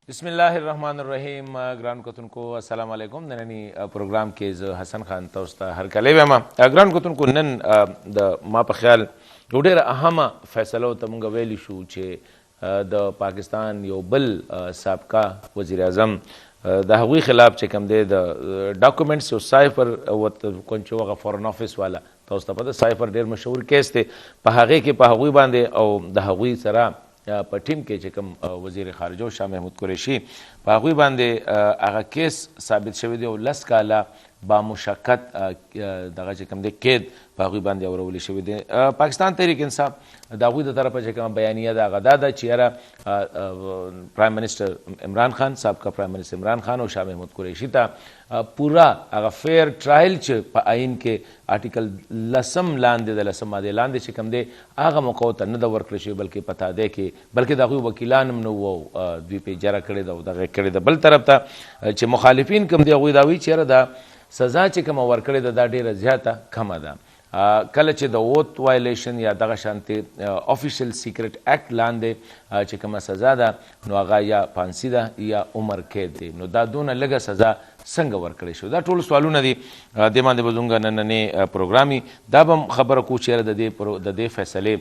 بسم الله الرحمن الرحیم. ګران کتونکو السلام علیکم. نننی پروګرام کې زه حسن خان تاسو ته هرکلی وایم. ګران کتونکو نن د ما په خیال یو ډېره اهمه فیصله ورته موږ ویلی شو چې د پاکستان یو بل سابقه وزیر اعظم د هغوی خلاف چې کوم دی د ډاکومنټس یو سایفر ورته کوم چې هغه فورن آفس والا تاسو ته پته سایفر ډېر مشهور کیس دی په هغې کې په هغوی باندې او د هغوی سره په ټیم کې چې کوم وزیر خارجه شاه محمود قریشي په هغوی باندې هغه کیس ثابت شوی دی او 10 کاله با مشقت دغه چې کوم دی قید په هغوی باندې اورول شوی دی. پاکستان تحریک انصاف د هغوی د طرفه چې کومه بیانیه ده هغه دا ده چې یاره پرایم منسټر عمران خان سابقه پرایم منسټر عمران خان او شاه محمود قریشي ته پورا هغه فیر ټرایل چې په آئین کې آرټیکل 10 لاندې د 10 ماده لاندې چې کوم دی هغه موقعو ته نه ده ورکړل شوی بلکې په تادیه کې بلکې د هغوی وکیلان هم نه وو دوی پې اجاره کړې ده او دغه کړې ده. بل طرف ته چې مخالفین کوم دی هغوی دا وایي چې یاره دا سزا چې کومه ورکړې ده دا ډېره زیاته کمه ده. کله چې د اوت وایلیشن یا دغه شانتې افیشل سیکرټ اکټ لاندې چې کومه سزا ده نو هغه یا پانسي ده یا عمر قید دی. نو دا دونه لږه سزا څنګه ورکړی شو؟ دا ټول سوالونه دي دې باندې به زموږ نننې پروګرام دا به هم خبره کوو چې یاره د دې فیصلې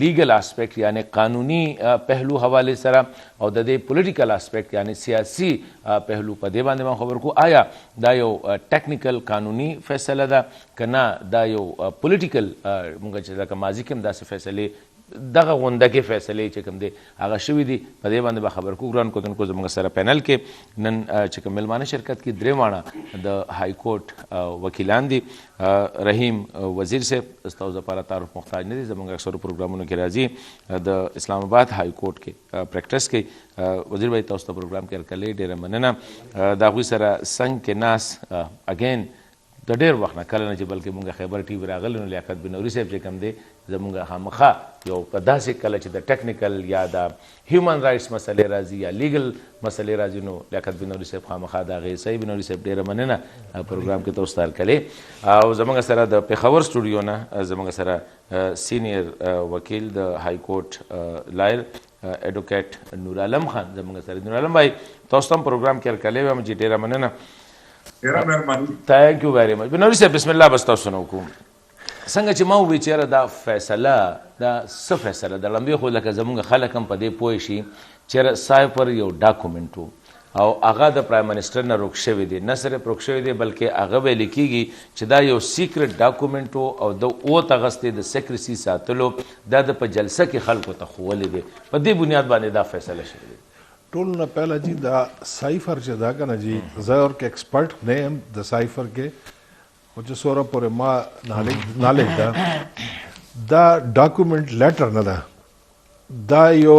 لیګل اسپیکټ یعنی قانوني پهلو حوالې سره او د دې پولیټیکل اسپیکټ یعنی سیاسي پهلو په دې باندې به خبر کوو. آیا دا یو ټیکنیکل قانوني فیصله ده که نه دا یو پولیټیکل موږ چې لکه ماضي کې هم داسې فیصلې دغه غونډه کې فیصلې چې کوم دی هغه شوي دي په دې باندې به خبر کوو. ګران کتونکو زموږ سره پینل کې نن چې کوم میلمانه شرکت کې درې واړه د های کورټ وکیلان دي. رحیم وزیر صاحب ستاسو لپاره تعارف محتاج نه دي، زموږ اکثرو پروګرامونو کې راځي، د اسلام آباد های کورټ کې پریکټس کوي. وزیر بھائی تاسو ته پروګرام کې هرکلی ډېره مننه. د هغوی سره څنګ کې ناست اګین د ډېر وخت نه کله نه چې بلکې مونږ خیبر ټي وي راغلی نو لیاقت بنوري صاحب چې کوم دی زمونږ خامخا یو په داسې کله چې د ټیکنیکل یا د هیومن رایټس مسلې راځي یا لیګل مسلې راځي نو لیاقت بنوري صاحب خامخا د هغې صحیح بنوري صاحب ډېره مننه پروګرام کې تاسو ته هرکلی. او زموږ سره د پېښور سټوډیو نه زموږ سره سینیر وکیل د های کورټ لایر ایډوکیټ نور عالم خان زموږ سره. نور عالم بھائی تاسو ته هم پروګرام کې هرکلی وایم چې ډېره مننه. تھینک یو ویری مچ. بنوري صاحب بسم الله بس تاسو نه وکړو څنګه چې ما وویل چې یاره دا فیصله دا څه فیصله ده لمبې خو لکه زموږ خلک هم په دې پوه شي چې یاره سایفر یو ډاکومنټ و او هغه د پرایم منسټر نه روک شوی دی، نه صرف روک شوی دی بلکې هغه ویل کېږي چې دا یو سیکرټ ډاکومنټ و او د اوت اغستې د سیکرسي ساتلو دا د په جلسه کې خلکو ته ښوولې دی، په دې بنیاد باندې دا فیصله شوې دی. ټول نه پہله جی دا سایفر چې دا کنه جی زه اور کې ایکسپرټ نه یم د سایفر کې او چې سوره پورې ما نالج دا ډاکومنټ لیټر نه ده، دا یو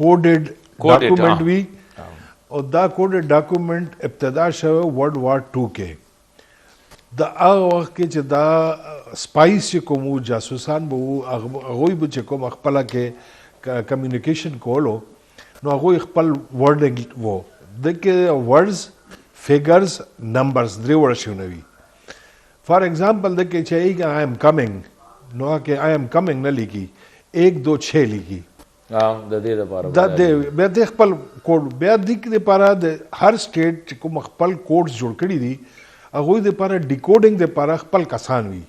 کوډډ ډاکومنټ وی او دا کوډډ ډاکومنټ ابتدا شوه ورلد وار 2 کې. د هغه وخت کې چې دا سپایس چې کوم جاسوسان به هغوی به چې کوم خپله کې کمیونیکیشن کولو نو هغوی خپل ورډنګ وو دغه ورډز فیګرز نمبرز درې وړه شوي وي. فار ایگزامپل دغه چې آئی ایم کمنګ نو کې آئی ایم کمنګ نه لیکي 1 2 6 لیکي د دې لپاره د بیا د خپل کوډ بیا د دې لپاره د هر سټیټ کوم خپل کوډز جوړ کړي دي هغوی د لپاره ډیکوډینګ د لپاره خپل کسان وي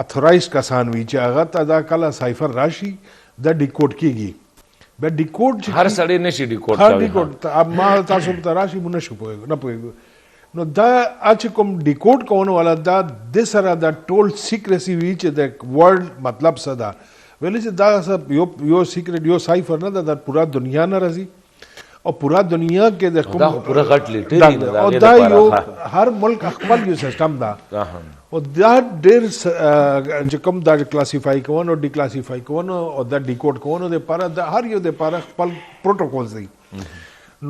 اتورایزډ کسان وي چې هغه ته دا کله سایفر راشي دا ډیکوډ کیږي. بیا ډیکوډ هر سړی نشي ډیکوډ کولی. ډیکوډ ما تاسو ته راشي مونږ نشو پوهېږو نو دا چې کوم ډیکوډ کوونه والا دا د سره دا ټول سیکرسي وي چې د ورډ مطلب څه ده ویلې چې دا یو سیکرټ یو سایفر نه ده د پورا دنیا نه راځي او پورا دنیا کې د کوم پورا غټ لیټري او دا یو هر ملک خپل یو سیستم ده او دا ډېر چې کوم دا کلاسیفای کوونه او ډیکلاسیفای کوونه او دا ډیکوډ کوونه د لپاره د هر یو د لپاره خپل پروټوکولز دي.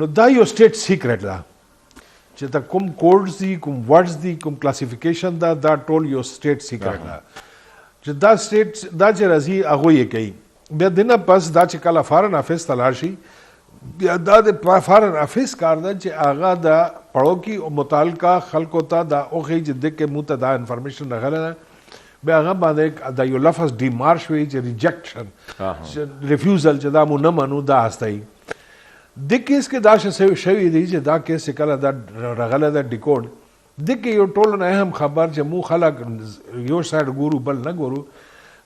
نو دا یو سټیټ سیکرټ ده چې دا کوم کوډز دي کوم ورډز دي کوم کلاسیفیکیشن ده دا ټول یو سټیټ سیکرټ ده چې دا سټیټ دا چې راځي هغوی یې کوي. بیا د نه پس دا چې کله فارن افیس ته لاړ شي بیا دا د فارن افیس کار ده چې هغه د پړو کې او متعلقه خلکو ته دا اوښیي چې د کې موږ ته دا انفارمیشن راغلی ده بیا هغه باندې دا یو لفظ ډیمارش وي چې ریجیکشن ریفیوزل چې دا مو نه منو دا هستایي. د کیس کې دا شوی دی چې دا کیس کله دا رغله دا ډیکوډ د کې یو ټول نه اهم خبر چې مو خلک یو سایډ ګورو بل نه ګورو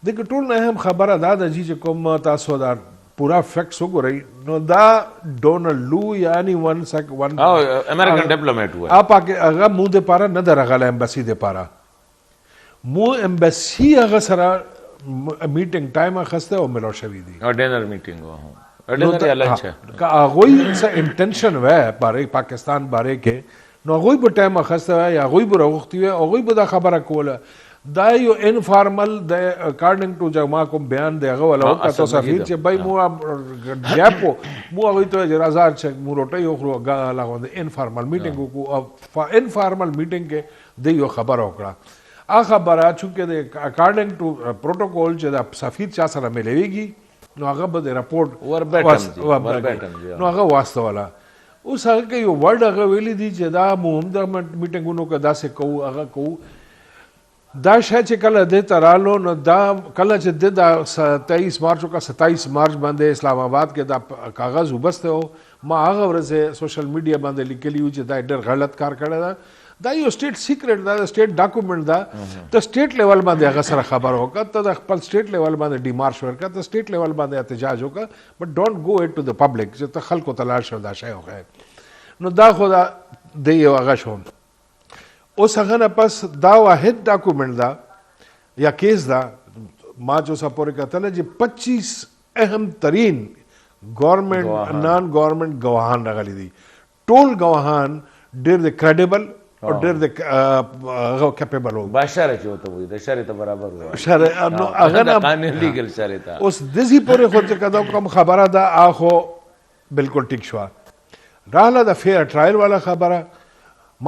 د کې ټول نه اهم خبره دا د چې کوم تاسو دا پورا فیکټس وګورئ نو دا ډونلډ لو یعنی ون امریکن ډیپلوماټ و اپ هغه مو د پاره نه درغله امبسی د پاره مو امبسی هغه سره میټینګ ټایم اخسته او ملو شوی دی او ډینر میټینګ و ډینر یا لنچ کا هغه څه انټینشن و باره پاکستان باره کې نو هغه په ټایم اخسته یا هغه به راغوختي وي هغه به دا خبره کوله دا یو انفارمل د اکارډنګ ټو جما کوم بیان دی هغه ولا او تاسو سفیر چې بای مو جاپو مو هغه ته اجازه چې مو روټي یو خو غاله غوند انفارمل میټینګ کو او انفارمل میټینګ کې د یو خبر وکړه ا خبره چې د اکارډنګ ټو پروتوکول چې د سفیر چا سره ملويږي نو هغه به رپورټ وربټم نو هغه واسطه والا اوس هغه کې یو ورډ هغه ویلي دي چې دا مهم د میټینګونو کې دا څه کوو هغه کوو دا شای چې کله د ترالو نو دا کله چې د 23 مارچ کا 27 مارچ باندې اسلام آباد کې دا کاغذ وبسته او ما هغه ورځ سوشل میډیا باندې لیکلی و چې دا ډېر غلط کار کړی دا یو سټیټ سیکریټ دا سټیټ ډاکومنٹ دا ته سټیټ لیول باندې هغه سره خبر وکړه ته د خپل سټیټ لیول باندې ډیمارش ورکړه ته سټیټ لیول باندې احتجاج وکړه بٹ ډونټ گو اٹ ټو د پبلک چې ته خلکو تلاش شو دا شای وکړه نو دا خو دا د یو هغه شو اوس هغه نه پس دا واحد ډاکومنٹ دا یا کیس دا ما جو سپورې کتل چې 25 اهم ترین گورنمنٹ نان گورنمنٹ گواهان راغلي دي ټول گواهان ډېر د کریډیبل او ډېر د کیپیبل وو بشر چې وته وي د شریعت برابر وو شرع نو هغه نه قانون لیګل شریعت اوس دزي پورې خو چې کدا کوم خبره ده اخو بالکل ټیک شو رااله د فیر ټرایل والا خبره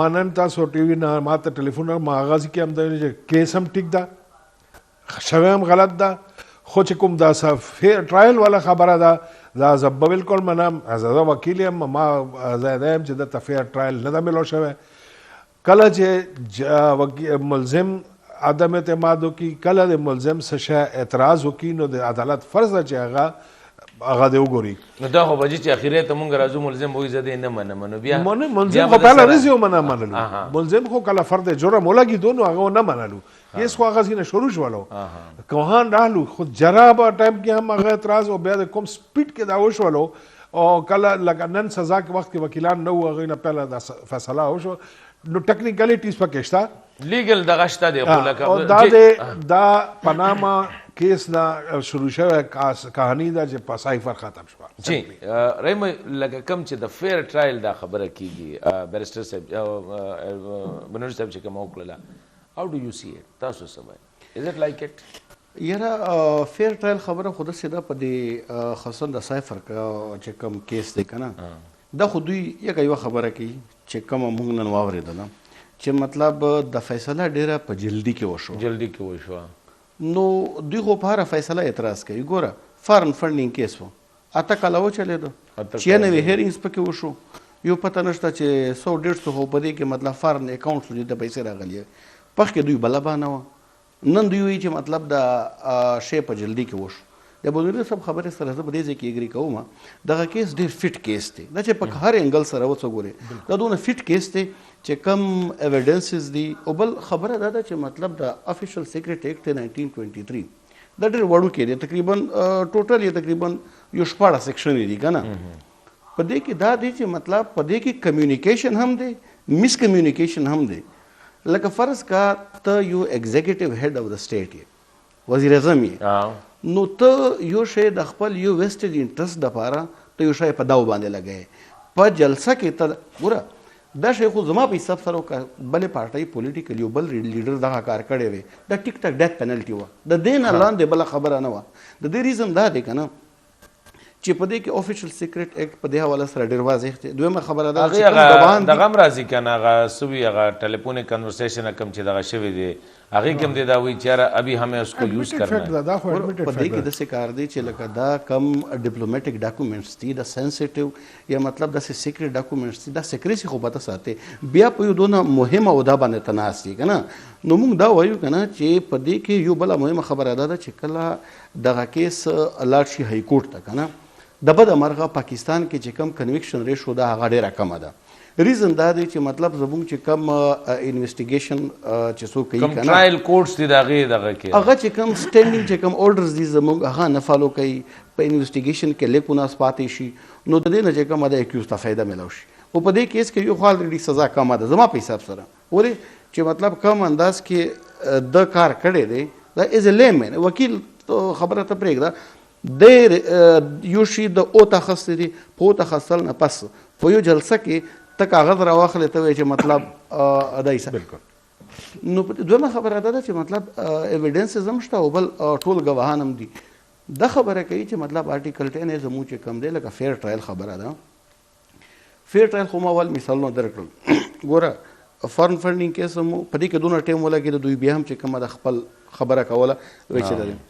ما نن تاسو ټي وي نه ما ته ټلیفون ما آغاز کې هم د کیس هم ټیک ده شوی هم غلط ده خو چې کوم دا فیر ټرایل والا خبره ده دا زه بالکل منم زه وکیل یم ما زه یم چې د فیر ټرایل نه ده ملو شوی کله چې ملزم عدم اعتماد وکي کله د ملزم څه اعتراض وکي نو د عدالت فرض ده چې هغه دی وګوري نو دا خو بجې چې اخیره ته مونږ راځو ملزم وایي زه دې نه منم نو بیا ملزم خو پهله رضی ومنه منلو ملزم خو کله فرد جرم ولګېدو نو هغه ونه منلو کیس خو هغه نه شروع شولو کوهان رالو خو جرابه ټایم کې هم هغه اعتراض او بیا د کوم سپیډ کې دا وشولو او کله لکه نن سزا کې وخت کې وکیلان نه وو هغه نه پهله دا فیصله وشو نو ټیکنیکلیټیز پکې شته لیګل دغه شته دی خو لکه دا پاناما کیس نه شروع شوه کہانی دا چې په سایفر ختم شو جی رحیم لکه کم چې د فیر ټرایل دا خبره کیږي بیرسټر صاحب بنور صاحب چې کوم وکړه هاو ډو یو سی اټ تاسو سمای از اټ لایک اټ یاره فیر ټرایل خبره خود سیده په دې خاصن د سایفر چې کوم کیس دی کنه دا خو دوی یو خبره کوي چې کوم موږ نن واورېدل چې مطلب د فیصله ډیره په جلدی کې وشو نو دوی خو په هر فیصله اعتراض کوي ګوره فارن فنډینګ کیس وو اته کاله وچلېدو 96 هیرینګز پکې وشو یو پته نشته چې 100-150 خو په دې کې مطلب فارن اکاونټس دې ته پیسې راغلي پخې دوی بله بانه وه نن دوی وایي چې مطلب د شی په جلدی کې وشو د بودیر صاحب خبرې سره زه په دې ځای کې اګري کوم دغه کیس ډېر فټ کیس دی دا چې په هر انګل سره وڅ ګورې دا دونه فټ کیس دی چې کم ایویډنسز دي او بل خبره دا ده چې مطلب د افیشل سیکریټ ایکټ 1923 دا ډېر وړوکی دی تقریبا ټوټل یې تقریبا یو 14 سیکشن دي که نه په دې کې دا دی چې مطلب په دې کې کمیونیکیشن هم دی مس کمیونیکیشن هم دی لکه فرض کا ته یو ایگزیکټیو هیډ اف د سټیټ یې وزیر اعظم یې نو ته یو شی د خپل یو ویسټډ انټرست دپاره ته یو شی په داو باندې لګوې په جلسه کې ته ګوره دا شی خو زما په حساب سره بلې پارټۍ پولیټیکل یو بل لیډر دغه کار کړی وی دا ټیک ټاک ډیث پینلټي وه د دې نه لاندې بله خبره نه وه د دې ریزن دا دی که نه چې په دې کې افیشل سیکریټ ایکټ په دې حواله سره ډېر واضح دی دویمه خبره دا چې دغه هم راځي که نه هغه سوي هغه ټلیفونیک کنورسیشن کم چې دغه شوی دی هغه کوم دی دا وی چې ابي همیں اس کو یوز کرنا ہے په دې کې د څه کار دی چې لکه دا کم ډیپلوماټیک ډاکومنټس دي دا سنسټیو یا مطلب د سیکریټ ډاکومنټس دي دا سیکریسي خو پته ساتي بیا په یو دونه مهمه عہده باندې تناس دي کنه نو موږ دا وایو کنه چې په دې کې یو بل مهمه خبره ده چې کله دغه کیس لاړ شي های کورټ ته کنه د بده مرغه پاکستان کې چې کم کنویکشن ریشو دا هغه ډیره کمه ده. ریزن دا دی چې مطلب زموږ چې کم انویسټیګیشن چې څوک کوي کم کنه ټرایل کورټس دي دغه کې هغه چې کم سټینډینګ چې کم اورډرز دي زموږ هغه نه فالو کوي په انویسټیګیشن کې لیکونه پاتې شي نو د دې نه چې کم د اکیوز ته فایده ملو شي او په دې کیس کې یو خو الریډي سزا کمه ده زما په حساب سره ولې چې مطلب کم انداز کې د کار کړی دی دا از ا لیمن وکیل خبره ته پرېږده د یو شي د او تخصص دي په تخصص نه پس په یو جلسه کې ته کاغذ راواخلې ته وایي چې مطلب دای څه بالکل. نو دویمه خبره ده چې مطلب ایویډنسز هم شته او بل ټول ګواهان هم دي. دا خبره کوي چې مطلب آرټیکل 10 زموږ چې کم دی لکه فیر ټرایل خبره ده. فیر ټرایل خو ما اول مثالونه درکړل. ګوره فارن فنډینګ کیس هم په دې کې دونه ټایم ولګېد دوی بیا هم چې کومه د خپل خبره کوله وایي چې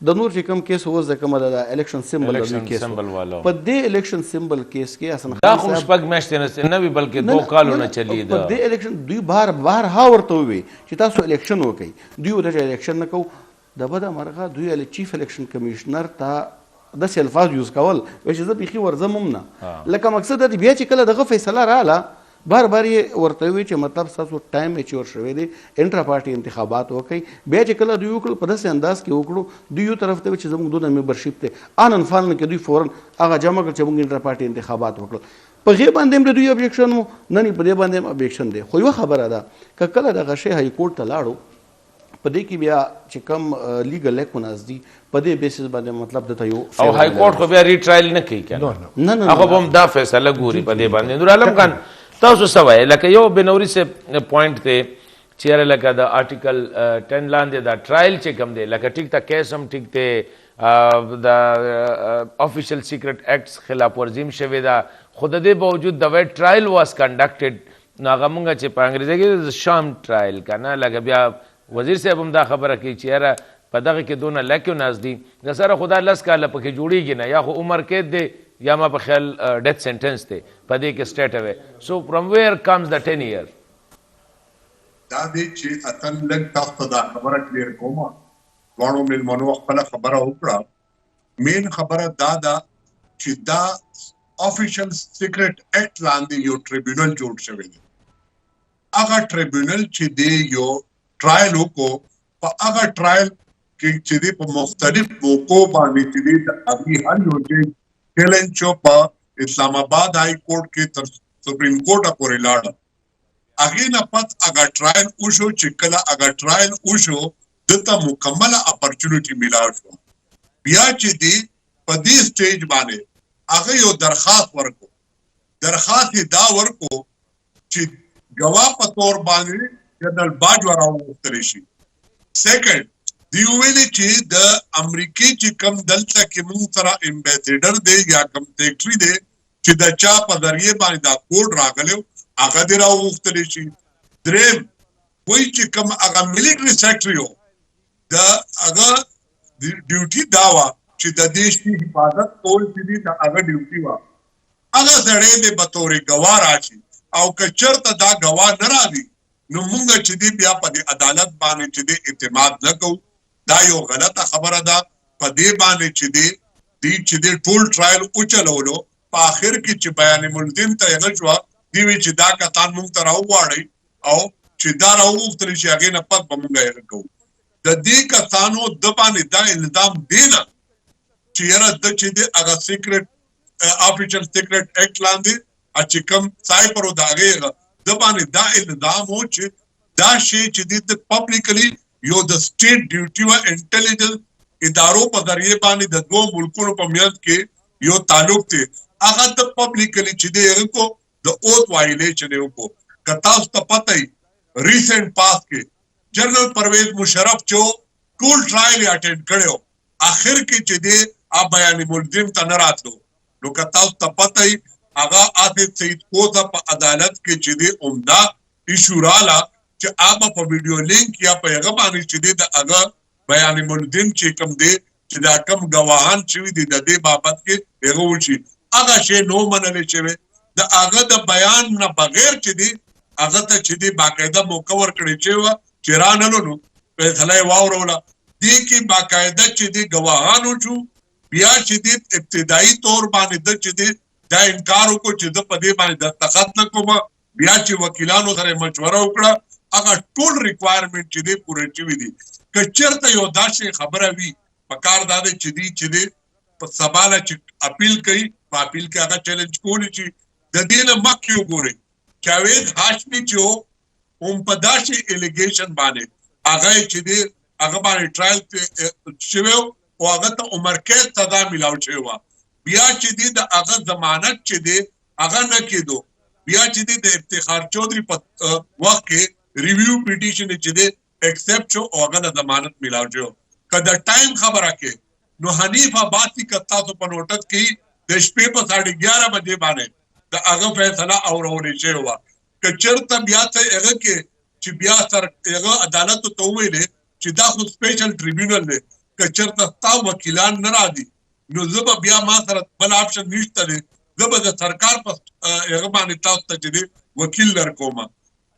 د نور چې کوم کیس اوس د کومه د الیکشن سمبل کیس په دې الیکشن سمبل کیس کې حسن دا خو شپږ میاشتې نه وي بلکې 2 کالونه چلی په دې الیکشن دوی بار ها ورته وي چې تاسو الیکشن وکړئ دوی ورته الیکشن نه کوو د بده مرغه دوی چیف الیکشن کمیشنر ته داسې الفاظ یوز کول وایي چې زه بیخي ورځم هم نه لکه مقصد دا دی بیا چې کله دغه فیصله رااله بار بار یې ورته وي چې مطلب ستاسو ټایم میچور شوی دی انټرا پارټي انتخابات وکړئ بیا چې کله دوی وکړل په داسې انداز کې وکړو دوی یو طرف ته وي چې زموږ دونه ممبرشپ دی آنن فانن کې دوی فورن هغه جمع کړ چې موږ انټرا پارټي انتخابات وکړل په هغې باندې هم د دوی ابجیکشن و نه په دې باندې هم ابجیکشن دی خو یوه خبره ده که کله دغه شی های کورټ ته لاړو په دې کې بیا چې کم لیګل لیکوناز دي په دې بیسس باندې مطلب دته یو او های کورټ خو بیا ری ټرایل نه کوي کنه نه هغه هم دا فیصله ګوري په دې باندې نور عالم خان تاسو سوای لکه یو بنوري سے پوینټ ته چیرې لکه د آرټیکل 10 لاندې دا ټرایل چې کم دی لکه ټیک تا کیس هم ټیک ته د افیشل سیکرټ ایکټس خلاف ورزیم شوی دا خود دې باوجود د وی ټرایل واز کنډکټډ نو هغه مونږ چې په انګریزي کې شام ټرایل کنه لکه بیا وزیر صاحب هم دا خبره کوي چې یاره په دغه کې دونه لیکو ناز دي د سره خدا لس کاله پکې جوړیږي نه یا خو عمر قید دی یا ما په خیال ډیتھ سینټنس دی په دې کې سټیټ اوی سو فرام ویر کمز د 10 ایئر دا دی چې اتن لږ تاسو دا خبره کلیر کوم غواړو ملمنو خپل خبره وکړه مین خبره دا ده چې دا افیشل سیکرټ ایکټ لاندې یو ټریبیونل جوړ شوی دی هغه ټریبیونل چې دی یو ټرایل وکړو په هغه ټرایل کې چې دی په مختلف موقعو باندې چې دی د هغې هر یو ځای چیلنج شو په اسلام آباد های کورټ کې تر سپریم کورټه پورې لاړه هغې نه پس هغه ټرایل وشو چې کله هغه ټرایل وشو دته مکمله اپرچونټي میلاو شو بیا چې دی په دې سټیج باندې هغه یو درخواست ورکړو درخواست یې دا ورکړو چې ګواه په طور باندې جنرال باجوه راوغوښتلی شي سیکنډ دی ویلې چې د امریکې چې کم دلته کې موږ سره امبیسیډر دی یا کم سیکټري دی چې د چا په ذریعې باندې دا کوډ راغلی هغه دې راوغوښتلی شي دریم وایي چې کم هغه ملیټري سیکټري و د هغه ډیوټي دا وه چې د دیش کی حفاظت کول چې دي د هغه ډیوټي وه هغه سړی دې به طورې ګواه راشي او که چېرته دا ګواه نه راځي نو موږ چې دی بیا په دې عدالت باندې چې دی اعتماد نه کوو دا یو غلطه خبره ده په دې باندې چې دی چې دی ټول ټرایل وچلولو په آخر کې چې بیان ملزم ته یې نه شوه دی وایي چې دا کسان موږ ته راوغواړئ او چې دا راوغوښتلی شي هغې نه پس به موږ هغه کوو د دې کسانو د باندې دا الزام دی نه چې یاره ده چې دی هغه سیکرټ افیشل سیکرټ ایکټ لاندې چې کوم سایپر و د هغې د باندې دا الزام و چې دا شی چې دی د پبلیکلی یو د سټیټ ډیوټي و انټیلیجنس ادارو په ذریعې باندې د دوه ملکونو په منځ کې یو تعلق دی هغه د پبلیکلی چې دی هغه کو د اوت وایلیشن یې وکړو که تاسو ته پته وي ریسنټ پاس کې جنرل پرویز مشرف چې ټول ټرایل یې اټینډ کړی و آخر کې چې دی بیان ملزم ته نه راتلو نو که تاسو ته پته وي هغه آصف سعید کوزه په عدالت کې چې دی عمده ایشو راله چې هغه په ویډیو لینک یا په هغه باندې چې دی د هغه بیان ملزم چې کوم دی چې دا کوم ګواهان شوي دي د دې بابت کې هغه وشي هغه شی نو منلی شوی د هغه د بیان نه بغیر چې دی هغه ته چې دی باقاعده موقع ورکړې شوې وه چې رانهلو نو فیصله یې واوروله دې کې باقاعده چې دی ګواهانو شو بیا چې د ابتدایي طور باندې د چې د دا انکار وکړو چې د په دې باندې دستخط نه کوم. بیا چې وکیلانو سره مشوره وکړه هغه ټول ریکوایرمنټ چې دی پوره شوي دي. که چېرته یو داسې خبره وي پکار دا دی چې دی په سبا له چې اپیل کوي په اپیل کې هغه چیلنج کولی شي. د دې نه مخکې وګورئ جاوید هاشمي چې و هم په داسې الیګیشن باندې هغه چې دی هغه باندې ټرایل شوی او هغه ته عمر قید سزا میلاو شوې وه. بیا چې دی د هغه ضمانت چې دی هغه نه کېدو. بیا چې دی د افتخار چودھری په وخت کې ریویو پیټیشن چې دی ایکسپټ شو او هغه د ضمانت میلاو شو. که د ټایم خبره کې نو حنیف عباسي که تاسو په نوټس کې د شپې په 11:30 بجې باندې د هغه فیصله اورولې شوې وه. که چېرته بیا څه هغه کې چې بیا سره هغه عدالتو ته وویلې چې دا خو سپیشل ټریبیونل دی که چېرته ستا وکیلان نه راځي نو زه به بیا ما سره بل آپشن نشته دی زه به د سرکار په هغه باندې تاسو ته چې دی وکیل درکوم.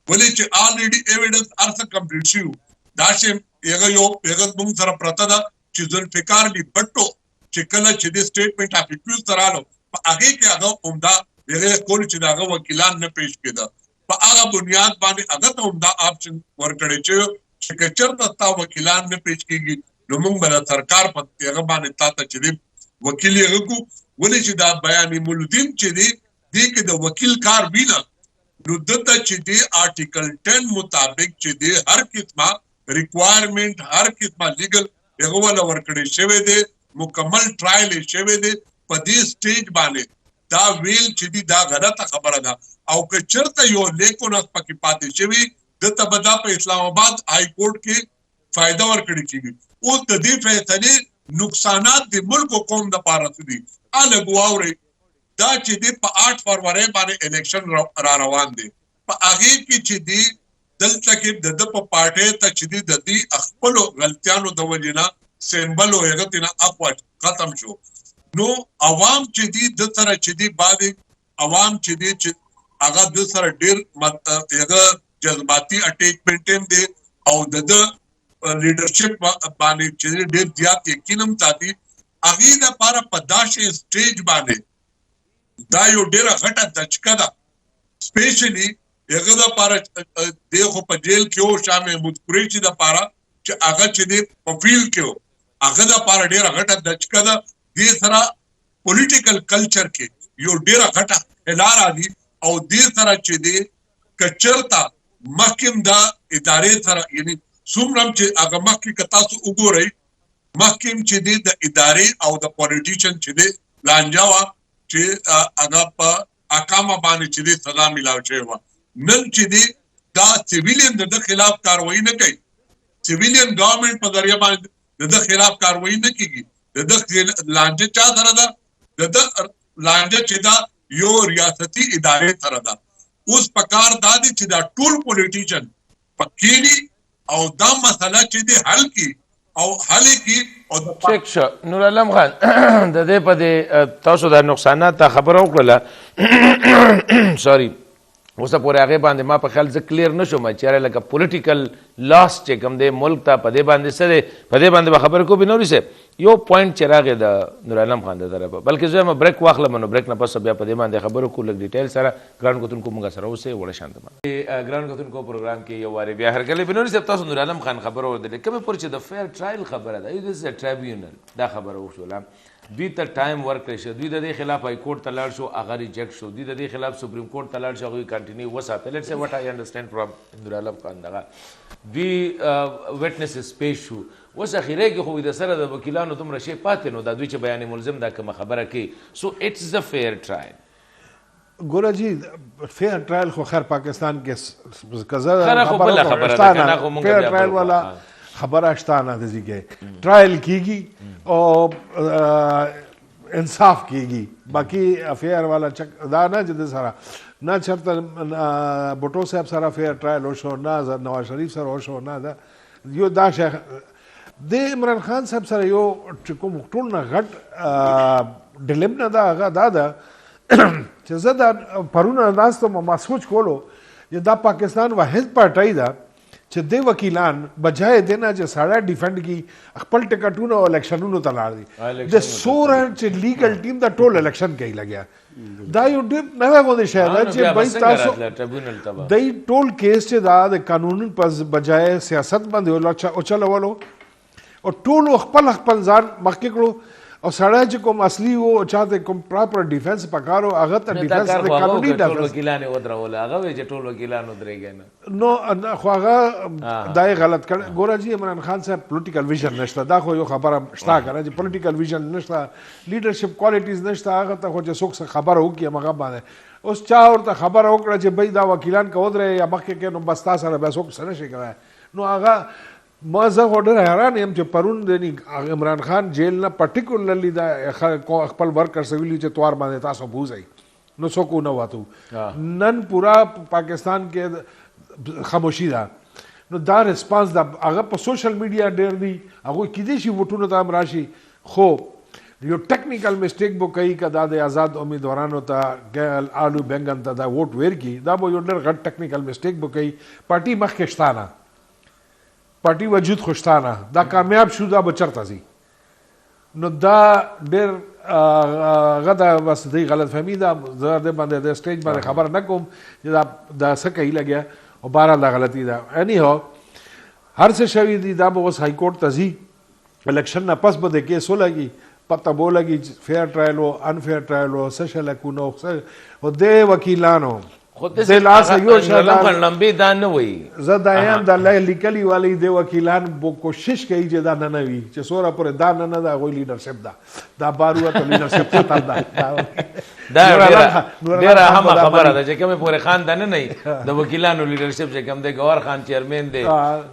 ولې چې آلریډي ایویډنس هر څه کمپلیټ شوي داسې هغه یو هغه موږ سره پرته ده چې ذوالفقار علي بټو چې کله چې د سټیټمنټ اف اکیوز ته راغلو په هغې کې هغه عمده هغه کول چې د هغه وکیلان نه پیش کېده. په هغه بنیاد باندې هغه ته عمده آپشن ورکړی چې که چېرته ستا وکیلان نه پیش کېږي نو موږ به د سرکار په هغه باندې تا ته چې دی وکیل هغه کړو. ولې چې دا بیان مولدین چې دی دې کې د وکیل کار وي نه نو دلته چې دی آرټیکل 10 مطابق چې دی هر قسمه ریکوایرمنټ هر قسمه لیګل هغه ولا ورکړی شوی دی مکمل ټرایل یې شوی دی. په دې سټیج باندې دا ویل چې دی دا غلطه خبره ده او که چېرته یو لیکونه پکې پاتې شوي دلته به دا په اسلام آباد های کورټ کې فایده ورکړی کېږي. اوس د دې فیصلې نقصانات د ملک او قوم دپاره څه دي هلږ واورئ. دا چې دی په 8 فروری باندې الیکشن را روان دی. په هغې کې چې دی دلته کې د ده په پارټۍ ته چې دی د دې خپلو غلطیانو د وجې نه سیمبل او هغه ترې نه اخوا ختم شو. نو عوام چې دی د سره چې دی باندې عوام چې دی چې هغه د سره ډېر هغه جذباتي اټیچمنټ هم دی او د ده لیډرشپ باندې چې ډېر زیات یقین هم ساتي. هغې دپاره په داسې سټیج باندې دا یو ډېره غټه دچکه ده. سپیشلی هغه دپاره دی خو په جیل کې و شاه محمود قریشي دپاره چې هغه چې دی په فیلډ کې و هغه دپاره ډېره غټه دچکه ده. دې سره پولیټیکل کلچر کې یو ډېره غټه هلا راځي او دې سره چې دی که چېرته مخکې دا ادارې سره یعنې څومره هم چې هغه مخکې که تاسو وګورئ مخکې چې دی د ادارې او د پولیټیشن چې دی لانجه وه چې هغه په احکامه باندې چې دی سزا میلاو شوې وه. نن چې دی دا سیویلین د ده خلاف کاروایي نه کوي. سیویلین ګورنمنټ په ذریعه باندې د ده خلاف کاروایي نه کېږي. د ده لانجه چا سره ده؟ د ده لانجه چې دا یو ریاستي ادارې سره ده. اوس پکار دا دی چې دا ټول پولیټیشن پکېني او دا مسله چې دی حل کړي او حل کړي او د ټیک شو. نور عالم خان د دې په دې تاسو د نقصانات ته خبره وکړله سوري اوسه پورې هغې باندې ما په خیال زه کلیر نه شوم چې یاره لکه پولیټیکل لاس چې کوم دی ملک ته په دې باندې څه دی په دې باندې به خبرې کوو بنوري صاحب. یو پوینټ چې راغی د نور عالم خان د طرفه بلکې زه یم بریک واخلم نو بریک نه پس بیا په دې باندې خبرې کوو لږ ډیټیل سره. ګران کتونکو موږ سره اوسئ وړه شانته باندې ګران کتونکو پروګرام کې یو وارې بیا هرکلی بنوري صاحب تاسو نور عالم خان خبره ورته کومې پورې چې د فیر ټرایل خبره ده دس از ټریبیونل دا خبره وشوله دوی ته ټایم ورکړی شو. دوی د دې خلاف های کورټ ته لاړ شو هغه ریجیکټ شو. دوی د دې خلاف سپریم کورټ ته لاړ شو هغوی کنټینیو وساته. لیټس سی وټ آی انډرسټینډ فرام نور عالم خان دغه دوی وټنسز پیش شو. اوس اخیری کې خو د سره د وکیلانو دومره شی پاتې نو دا دوی چې بیان ملزم دا کومه خبره کوي سو اټس ا فیر ټرایل. ګوره جی فیر ټرایل خو خیر پاکستان کې خره خو بله خبره ده که نه خو مونږ فیر ټرایل والا خبره شته نه د ځای ټرایل کېږي او انصاف کېږي. باقي افیر والا دا نه چې د سره نه چېرته بوټو صاحب سره فیر ټرایل وشو نه نواز شریف سره وشو نه دا یو دا شی د عمران خان صاحب سره یو چې کوم ټول نه غټ ډیلم نه ده هغه دا ده چې زه دا پرونه ناستم ما سوچ کولو چې دا پاکستان واحد پارټۍ ده چې د وکیلان بجای دینا چې ساړه ډیفند کی خپل ټکټونو او الیکشنونو ته لاړ دي د سوره چې لیګل ټیم دا ټول الیکشن کوي لګیا دا یو ډېر نوې غوډه شهر چې بای تاسو د ټول کیس چې دا د قانون په بجای سیاست باندې او چلولو او ټول خپل ځان مخکې کړو او سړی چې کوم اصلي وو چاته کوم پراپر ډیفنس پکارو هغه ته ډیفنس د قانوني ډیفنس وکیلانو ودرول هغه چې ټول وکیلانو درېږي نه نو خو هغه دای غلط کړ ګوره جی عمران خان صاحب پولیټیکل ویژن نشته دا خو یو خبره شته کنه چې پولیټیکل ویژن نشته لیډرشپ کوالټیز نشته هغه ته خو چې څوک خبره وکي هغه باندې اوس چا ورته خبره وکړه چې بای دا وکیلان کو درې یا مخکې کې نو بس تاسو سره به څوک سره شي کوي نو هغه ما زه ډېر حیران یم چې پرون د عمران خان جیل نه پرټیکولرلی دا خپل ورکرز ویلي چې توار باندې تاسو بوزئ نو څوک نه واتو نن پورا پاکستان کې خاموشي ده نو دا ریسپانس دا هغه په سوشل میډیا ډېر دی هغه کیدې شي وټونو ته هم راشي خو یو ټیکنیکل میسټیک به کوي که دا د آزاد امیدوارانو ته ګل آلو بینګن ته دا ووټ ورکي دا به یو ډېر غټ ټیکنیکل میسټیک به کوي پارټي مخکې شته نه پارټي وجود خوشتانه دا کامیاب شو دا بچرته زی نو دا ډېر غدا بس دی غلط فهمي دا زه د باندې د سټیج باندې خبر نه کوم چې دا څه کوي لګیا او بهرحال دا غلطي ده اني هو هر څه شوي دي دا به اوس های کورټ ته ځي الیکشن نه پس به د کیس ولګي پته به ولګي فیر ټرایل او انفیر ټرایل او څه شلکونه او د وکیلانو خود دې لاس یو شاله لمبي دا نه وي زه دا یم د الله لیکلي والی د وکیلان بو کوشش کوي چې دا نه وي چې سوره پر دا نه دا غوي لیډرشپ دا بارو ته لیډرشپ ته دا ډېر اهم خبره ده چې کوم پورې خان دا نه د وکیلانو لیډرشپ چې کوم د گوهر خان چیرمن دی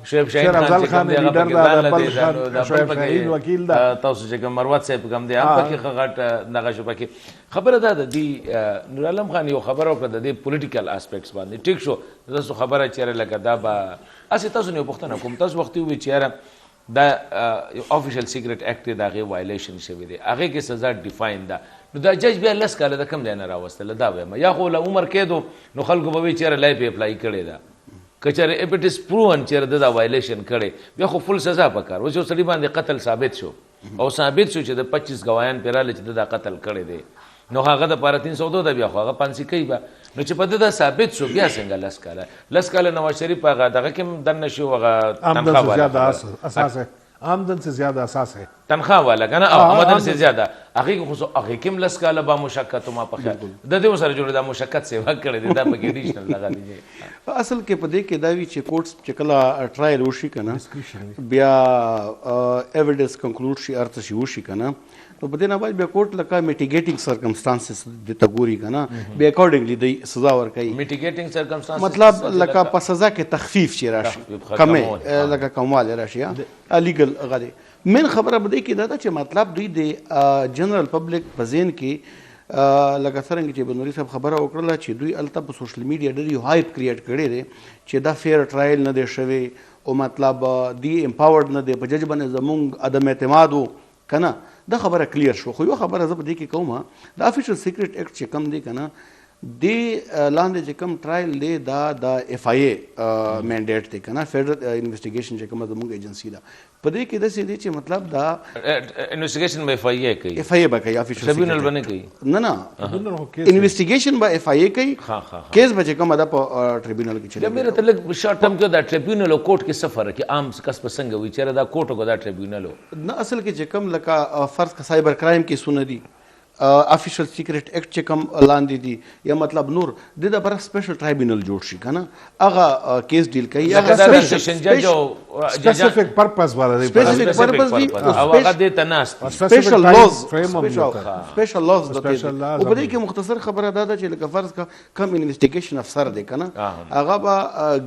شعیب شاهین خان چې کوم دی هغه د شعیب وکیل دا تاسو چې کوم مروت صاحب کوم دی هغه پکې غټ دغه شو پکې خبره ده دی نور عالم خان یو خبره وکړه د پولیټیکل اسپیکټس باندې ټیک شو تاسو خبره چیرې لکه دا به اسی تاسو نه پوښتنه کوم تاسو وخت وی چیرې دا افیشل سیکریټ اکټ دا غي وایلیشن شوی دی هغه کې سزا ډیفاین ده نو دا جج بیا لس کاله د کم ځای نه راوستل دا وایم یا خو له عمر کېدو نو خلکو به چیرې لایف اپلای کړي دا کچره اف اټ از پروون چیرې دا وایلیشن کړي بیا خو فل سزا پکار و چې سړي باندې قتل ثابت شو او ثابت شو چې د 25 گواهان پیراله چې دا قتل کړي دي نو هغه د 302 د بیا خو هغه پانسی کوي با نو چې په دا ثابت شو بیا څنګه لس کاله نواز شریف هغه دغه کې دن نشو هغه تنخواه والا زیاده اساس ہے آمدن سے زیادہ اساس ہے تنخواه والا کنه او آمدن سے زیاده هغه خو هغه کې لس کاله با مشقت ما په خیال د دې سره جوړه د مشقت سیوا کړی دی دا په کې ایډیشنل لگا دی اصل کې په دې کې دا وی چې کوټس چې کله ټرایل وشي کنه بیا ایویډنس کنکلود شي ارته شي وشي کنه نو په دې نه باید بیا کوټ لکه میټیګیټینګ سرکمسټانسز د تګوري کنه بیا اکورډنګلی د سزا ورکړي میټیګیټینګ سرکمسټانسز مطلب لکه په سزا کې تخفیف شي راشي کمه لکه کمواله راشي الیګل غدي من خبره بده کې دا چې مطلب دوی د جنرال پبلک په ذهن کې لکه څنګه چې بنوري صاحب خبره وکړه چې دوی الته په سوشل میډیا ډېر یو هایپ کریټ کړی دی چې دا فیر ټرایل نه دی شوی او مطلب دی امپاورډ نه دی په جج باندې زمونږ عدم اعتماد کنه دا خبره کلیر شو خو یو خبره زه په دې کې کوم دا افیشل سیکریټ اکټ چې کم دی کنه دی لاندې چې کم ټرایل دی دا د اف آی ای منډیټ دی کنه فیډرل انویسټیګیشن چې کومه زموږ ایجنسی ده په دې کې داسې دی چې مطلب دا انویسټیګیشن به اف آی ای کوي اف آی ای به کوي افیشل ټریبیونل باندې کوي نه انویسټیګیشن به اف آی ای کوي کیس به چې کومه دا په ټریبیونل کې چلی دا مېره ته لږ شارټ ټرم کې دا ټریبیونل او کوټ کې سفر کې عام کس په څنګه وي چې دا کوټ او دا ټریبیونل نه اصل کې چې کم لکه فرض کا سایبر کرائم کې سونه دي افیشل سیکریټ اکټ چې کم لاندې دي یا مطلب نور د لپاره سپیشل ټرایبونل جوړ شي کنه هغه کیس ډیل کوي هغه سیشن جج او سپیسیفیک پرپز والا دی سپیسیفیک پرپز دی او هغه د تناست سپیشل لاز سپیشل لاز د او په دې کې مختصر خبره ده چې لکه فرض کا کم انویسټیګیشن افسر دی کنه هغه به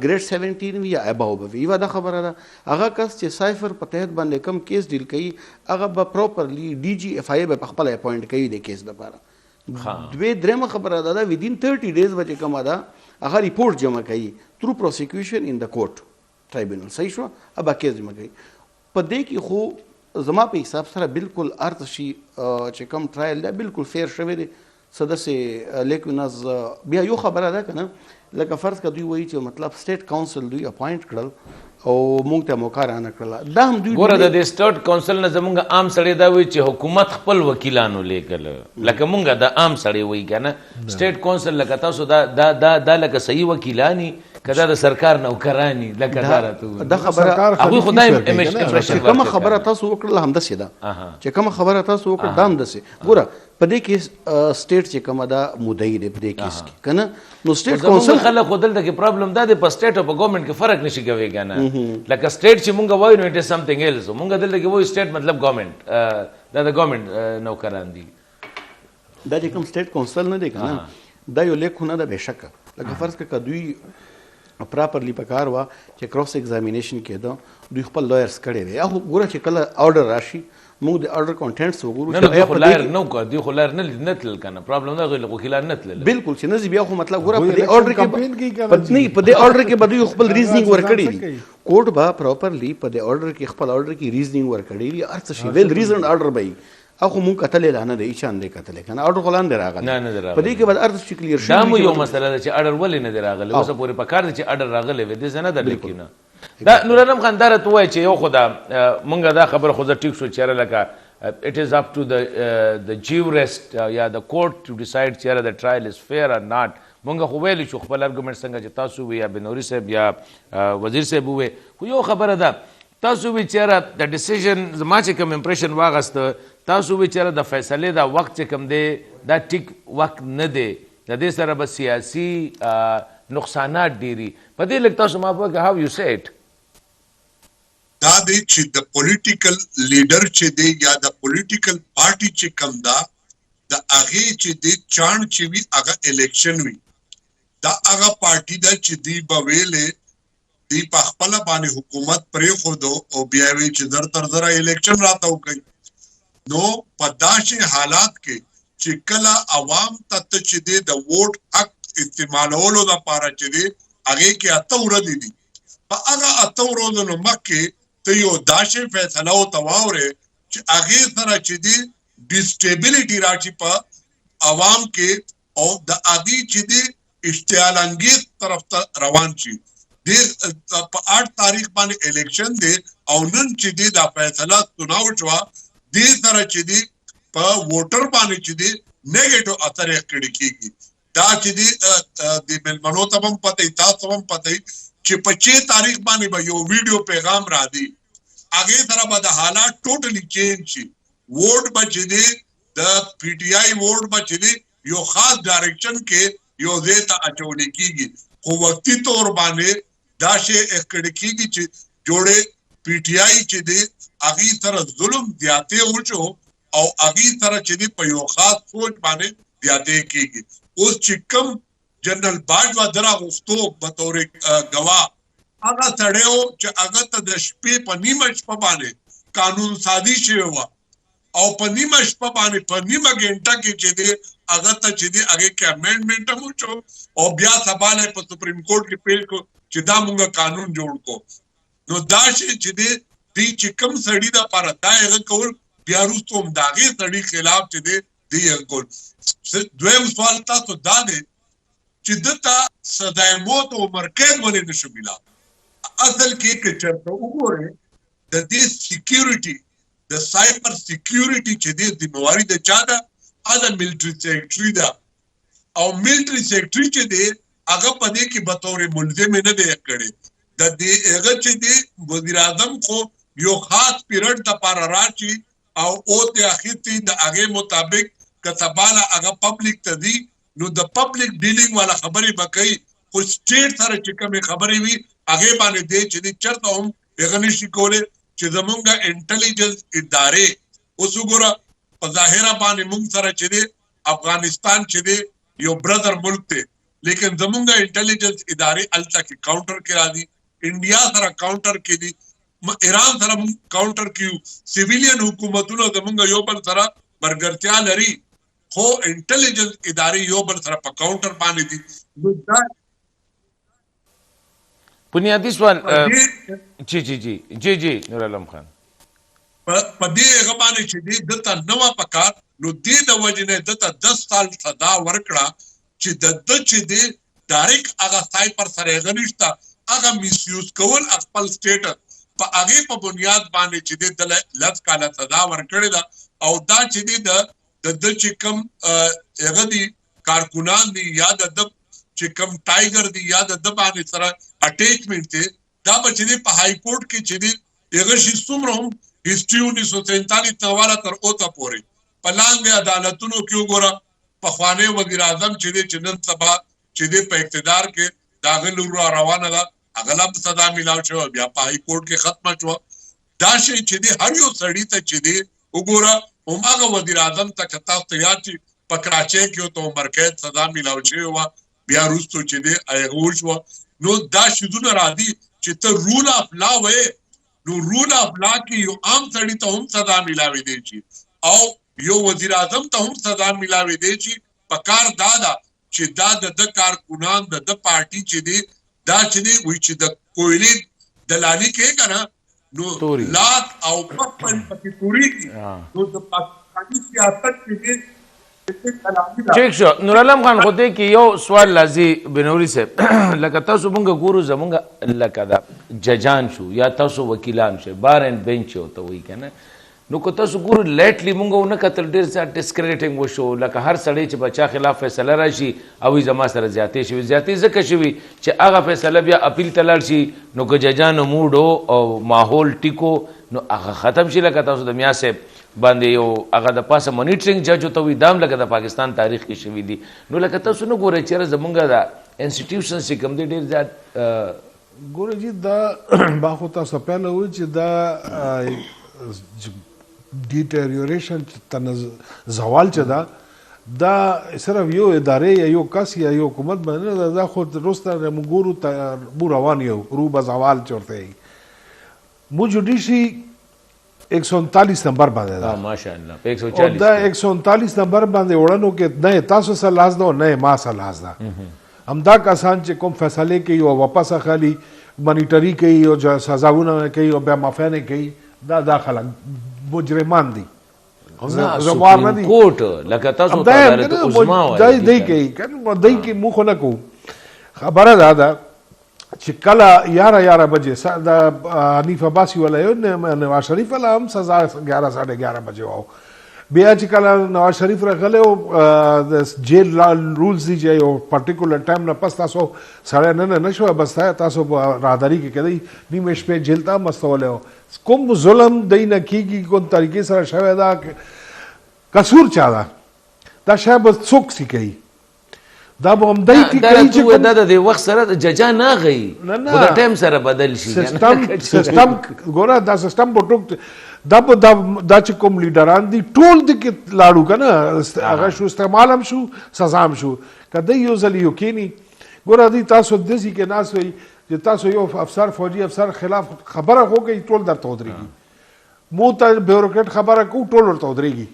ګریډ 17 وی یا اباو به وی دا خبره ده هغه کس چې سایفر په تحت باندې کم کیس ډیل کوي هغه به پراپرلی ډي جی اف آی به خپل اپوینټ کوي کیس لپاره دوی درېمه خبره ده ودین 30 ډیز به کومه ده هغه ریپورت جمع کوي تھرو پروسیکیوشن ان د کورټ ټرایبونل صحیح شو ابا کیس جمع کوي په دې کې خو زما په حساب سره بالکل ارت شي چې کوم ټرایل ده بالکل فیر شوی دی څه داسې لیکن از بیا یو خبره ده که نه لکه فرض که دوی وایي چې مطلب سټیټ کاونسل دوی اپاینټ کړل او موږ ته موقع رانه کړله دا هم دوی ګوره د دې سټیټ کونسل نه زمونږ عام سړی دا وایي چې حکومت خپل وکیلانو لیږل لکه مونږ د عام سړی وایي که نه سټیټ کونسل لکه تاسو دا لکه صحیح وکیلانی که دا د سرکار نوکرانی لکه دا راته دا خبره هغوی خو دا امپریشن کومه خبره تاسو وکړله همداسې ده چې کومه خبره تاسو وکړه دا همداسې ګوره په دې کې سټیټ چې کومه ده مدعي دی په دې کیس کې که نه نو سټیټ کونسل خلک خو دلته کې پرابلم دا دی په سټیټ او په ګورنمنټ کې فرق نشي کوي که نه لکه سټیټ چې مونږ وایو نو اټ از سمثینګ ایلس مونږ دلته کې وایو سټیټ مطلب ګورنمنټ دا د ګورنمنټ نوکران دي دا چې کوم سټیټ کونسل نه دی که نه دا یو لیک خو نه ده بېشکه لکه فرض که دوی پراپرلی پکار وه چې کراس ایگزامینیشن کېده دوی خپل لایرز کړی وی یا خو ګوره چې کله آرډر راشي موږ د آرډر کانټینټس وګورو نه دوی خو لایر نه وکړه دوی خو لایر نه تلل که نه پرابلم دا غوی وکیلان نه تلل بالکل چې نه ځي بیا خو مطلب ګوره په دې آرډر کې په دې آرډر کې به دوی خپل ریزنینګ ورکړی دي کوर्ट به پراپرلی په دې آرډر کې خپل آرډر کې ریزنینګ ورکړی وي هر څه شي ویل ریزنډ آرډر به وي اخو مونږ کتلې لا نه دی هیڅ هم دی کتلې که نه آرډر خو لاندې راغلی په دې کې به هر څه کلیر شي دا مو یو مسله ده چې آرډر ولې نه دی راغلی اوسه پورې پکار دی چې آرډر راغلی وي داسې نه ده لیکي نه دا نورعالم خان دا راته ووایه چې یو خو دا مونږ دا خبره خو زه ټیک شو چې یاره لکه it is up to the jurist یا the court to decide چې یاره the trial is fair or not مونږ خو ویلی شو خپل ارګومنټ څنګه چې تاسو وی یا بنوري صاحب یا وزیر صاحب ووی خو یو خبره ده تاسو وی چې یاره د ډیسیژن زما چې کوم امپریشن واغسته تاسو وی چې یاره د فیصلې دا وخت چې کوم دی دا ټیک وخت نه دی د دې سره به سیاسي نقصانات ډیري په دې لږ تاسو ما په هاو یو سي اټ دا دی چې د پولیټیکل لیډر چې دی یا د پولیټیکل پارټي چې کم دا د هغې چې دی چاڼ چې وي هغه الیکشن وي دا هغه پارټي ده چې دی به ویلې دی په خپله باندې حکومت پرېښودو او بیا وی چې زر تر زره الیکشن راته وکړي نو په داسې حالات کې چې کله عوام ته چې دی د ووټ حق استعمالولو دپاره چې دی هغې کې 8 ورځې دي په هغه 8 ورځو نه مخکې ته یو داسې فیصله ورته واورې چې هغې سره چې دی ډسټیبلټي راشي په عوام کې او د هغې چې دی اشتعال انګیز طرف ته روان شي په 8 تاریخ باندې الیکشن دی او نن چې دی دا فیصله چناو شوه دې سره چې دی په ووټر باندې چې دی نیگیټو اثر یې کړی کېږي دا چې دی د مېلمنو ته هم پته وي تاسو هم پته وي چې په 6 تاریخ باندې به یو ویډیو پیغام راځي هغې سره به د حالات ټوټلی چینج شي ووټ به چې دی د پی ټي آی ووټ به چې دی یو خاص ډایرکشن کې یو ځای ته اچولی کېږي خو وقتي طور باندې دا شی اکړ کېږي چې جوړې پی ټي آی چې دی هغې سره ظلم زیاتې وشو او هغې سره چې دی په یو خاص سوچ باندې زیاتې کېږي اوس چې کوم جنرال باجوا د راغوښتو بطور ګواه هغه سړی و چې هغه ته د شپې په نیمه شپه باندې قانون سازي شوې وه او په نیمه شپه باندې په نیمه ګنټه کې چې دی هغه ته چې دی هغې کې امینډمنټ هم وشو او بیا سبا یې په سپریم کورټ کې پیل کړو چې دا مونږ قانون جوړ کو نو دا شی چې دی دی چې کوم سړي دپاره دا هغه کول بیا وروسته هم د هغې سړي خلاف چې دی دی هغه کول دویم سوال تاسو دا دی چې ده ته سزای موت او عمر قید ولې نشو میلاو اصل کې که چېرته وګورئ د دې سیکیورټي د سایبر سیکیورټي چې دی ذمواري د چا ده هغه د ملټري سیکرټري ده او ملټري سیکرټري چې دی هغه په دې کې بطور ملزم نه دی کړی د دې هغه چې دی وزیر اعظم خو یو خاص پیریډ دپاره راشي او ته اخیستي د هغې مطابق که سبا له هغه پبلک ته ځي نو د پبلک ډیلینګ والا خبرې به کوي خو سټیټ سره چې کومې خبرې وي هغې باندې دی چې دی چېرته هم هغه نشي کولی چې زمونږ انټلیجنس ادارې اوس وګوره په ظاهره باندې مونږ سره چې دی افغانستان چې دی یو برادر ملک دی لیکن زمونږ انټلیجنس ادارې هلته کې کاونټر کې راځي انډیا سره کاونټر کې دي ایران سره مونږ کاونټر کې سیویلین حکومتونه زمونږ یو بل سره برګرتیا لري خو انټلیجنس ادارې یو بل سره په کاونټر باندې دي نو دا بنیادی سوال جی نورعالم خان په دې هغه باندې چې دې دته نوه پکار نو دې د وجې نه دته 10 سال سزا ورکړه چې د ده چې دې ډایرکټ هغه سایپر سره هغه نشته هغه میسیوز کول خپل سټیټس په هغې په بنیاد باندې چې دې دله 10 کاله سزا ورکړې ده او دا چې دې د ده چې کوم هغه دي کارکونان دي یا د ده چې کوم ټایګر دی یا د ده باندې سره اټیچمنټ دی دا به چې دی په های کورټ کې چې دی هغه شي څومره هم هسټري 1947 نه والا تر اوسه پورې په لاندې عدالتونو کې وګوره پخوانی وزیر اعظم چې دی چې نن سبا چې دی په اقتدار کې د هغه لور را روانه ده هغه له هم سزا میلاو شوه بیا په های کورټ کې ختمه شوه دا شی چې دی هر یو سړي ته چې دی وګوره هماغه وزیر اعظم ته که تاسو ته یاد شي په کراچۍ کې ورته عمر قید سزا میلاو شوې وه بیا وروستو چې دی هغه وشوه نو دا شیدونه راځي چې ته رول اف لا وې نو رول اف لا کې یو عام سړي ته هم سزا میلاوي دی شي او یو وزیر اعظم ته هم سزا میلاوي دی شي په کار دا ده چې دا د کارکونان د پارټي چې دی دا چې دی وایي چې د کویلې دلالي کوي که نه نو لاک او پخپل پکې تورېږي نو د پاکستاني سیاست کې دی ٹھیک شو نور علم خان خو دې کې یو سوال لازم بنوري صاحب لکه تاسو مونږ ګورو زمونږ لکه دا ججان شو یا تاسو وکیلان شو بار اینڈ بینچ ہوتا وایي که نه نو که تاسو ګورو لیټلی مونږ ونه کتل ډېر زیات ډسکریډیټنګ وشو لکه هر سړی چې بچا خلاف فیصله راشي او زما سره زیاتې شوي زیاتې ځکه شوي چې هغه فیصله بیا اپیل ته لاړ شي نو که ججانو موډ او ماحول ټیکو نو هغه ختم شي لکه تاسو د میا صاحب باندې یو هغه د پاسه مانیټرینګ جج ته وي دام لکه د پاکستان تاریخ کې شوي دي نو لکه تاسو نه ګورئ چېرې زمونږ دا انسټیټیوشنز چې کوم دی ډېر زیات ګوره جي دا ما خو تاسو پهله وویل چې دا ډیټریوریشن زوال چې دا صرف یو ادارې یا یو کس یا یو حکومت باندې نه دا خو وروسته موږ ګورو مو روان یو رو به زوال چې ورته وایي مو جوډیشي 139 نمبر باندې دا ماشاءالله 140 دا 139 نمبر باندې وړنو کې نه تاسو سره لاس ده نه ما سره لاس ده همدا کسان چې کوم فیصله کوي او واپس اخلي مانیټری کوي او سزاونه کوي او بیا معافی نه کوي دا داخله مجرمان دي زموار نه دي کوټ لکه تاسو ته عدالت عظما وایي دای کوي کنه دای کې مخ نه کو خبره ده چې کله 11 بجې د حنیف عباسي ولا یو نواز شریف ولا هم سزا 11 11:30 بجې واو بیا چې کله نواز شریف راغلی او د جیل رولز دي چې یو پرټیکولر ټایم نه پس تاسو سړی نه شوی بس تاسو راهداري کې کېدی نیمه شپې جیل ته مستولی کوم ظلم دی نه کېږي کوم طریقې سره شوی دا قصور چا ده دا شاید به څوک سي کوي دا به همدای کې کوي چې دا د وخت سره ججا نه غي خو د ټایم سره بدل شي سیستم ګوره دا سیستم په ټوک دا چې کوم لیډران دي ټول د کې لاړو که نه هغه شو استعمال هم شو سزا هم شو که دی یو ځل یو کینی ګوره دی تاسو داسې کې ناست وئ چې تاسو یو افسر فوجي افسر خلاف خبره وکړئ ټول درته ودرېږي مو ته بیوروکریټ خبره کوو ټول ورته ودرېږي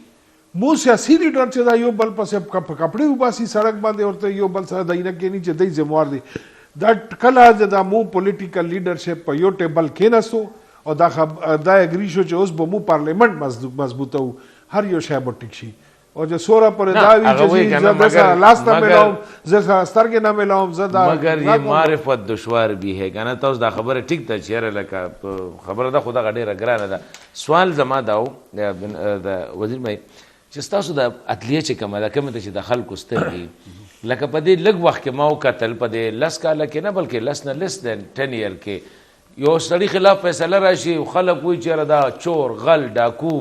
مو سیاسي لیډر چې دا یو بل پسې کپړې وباسي سړک باندې ورته یو بل سره دی نه کیني چې دی ذموار دی دا کله دا مو پولیټیکل لیډرشپ په یو ټیبل کېناستو او دا اګری شو چې اوس به مو پارلیمنٹ مضبوطه و هر یو شی به ټیک شي او چې سوره پر دا وی چې زه سره لاس ته ملاوم زه سره سترګې نه ملاوم زه دا مگر یہ معرفت دشوار بھی ہے کنه تاسو دا خبره ټیک ته چیرې لکه خبره ده خدا غډېره ګرانه ده سوال زما داو د وزیر مې چې تاسو د عدلیه چې کومه ده کومه چې د خلکو سترګې لکه په دې لږ وخت کې ما وکتل په دې 10 کاله کې نه بلکې less than 10 year کې یو سړي خلاف فیصله راشي خلک وایي چېرې دا چور غل ډاکو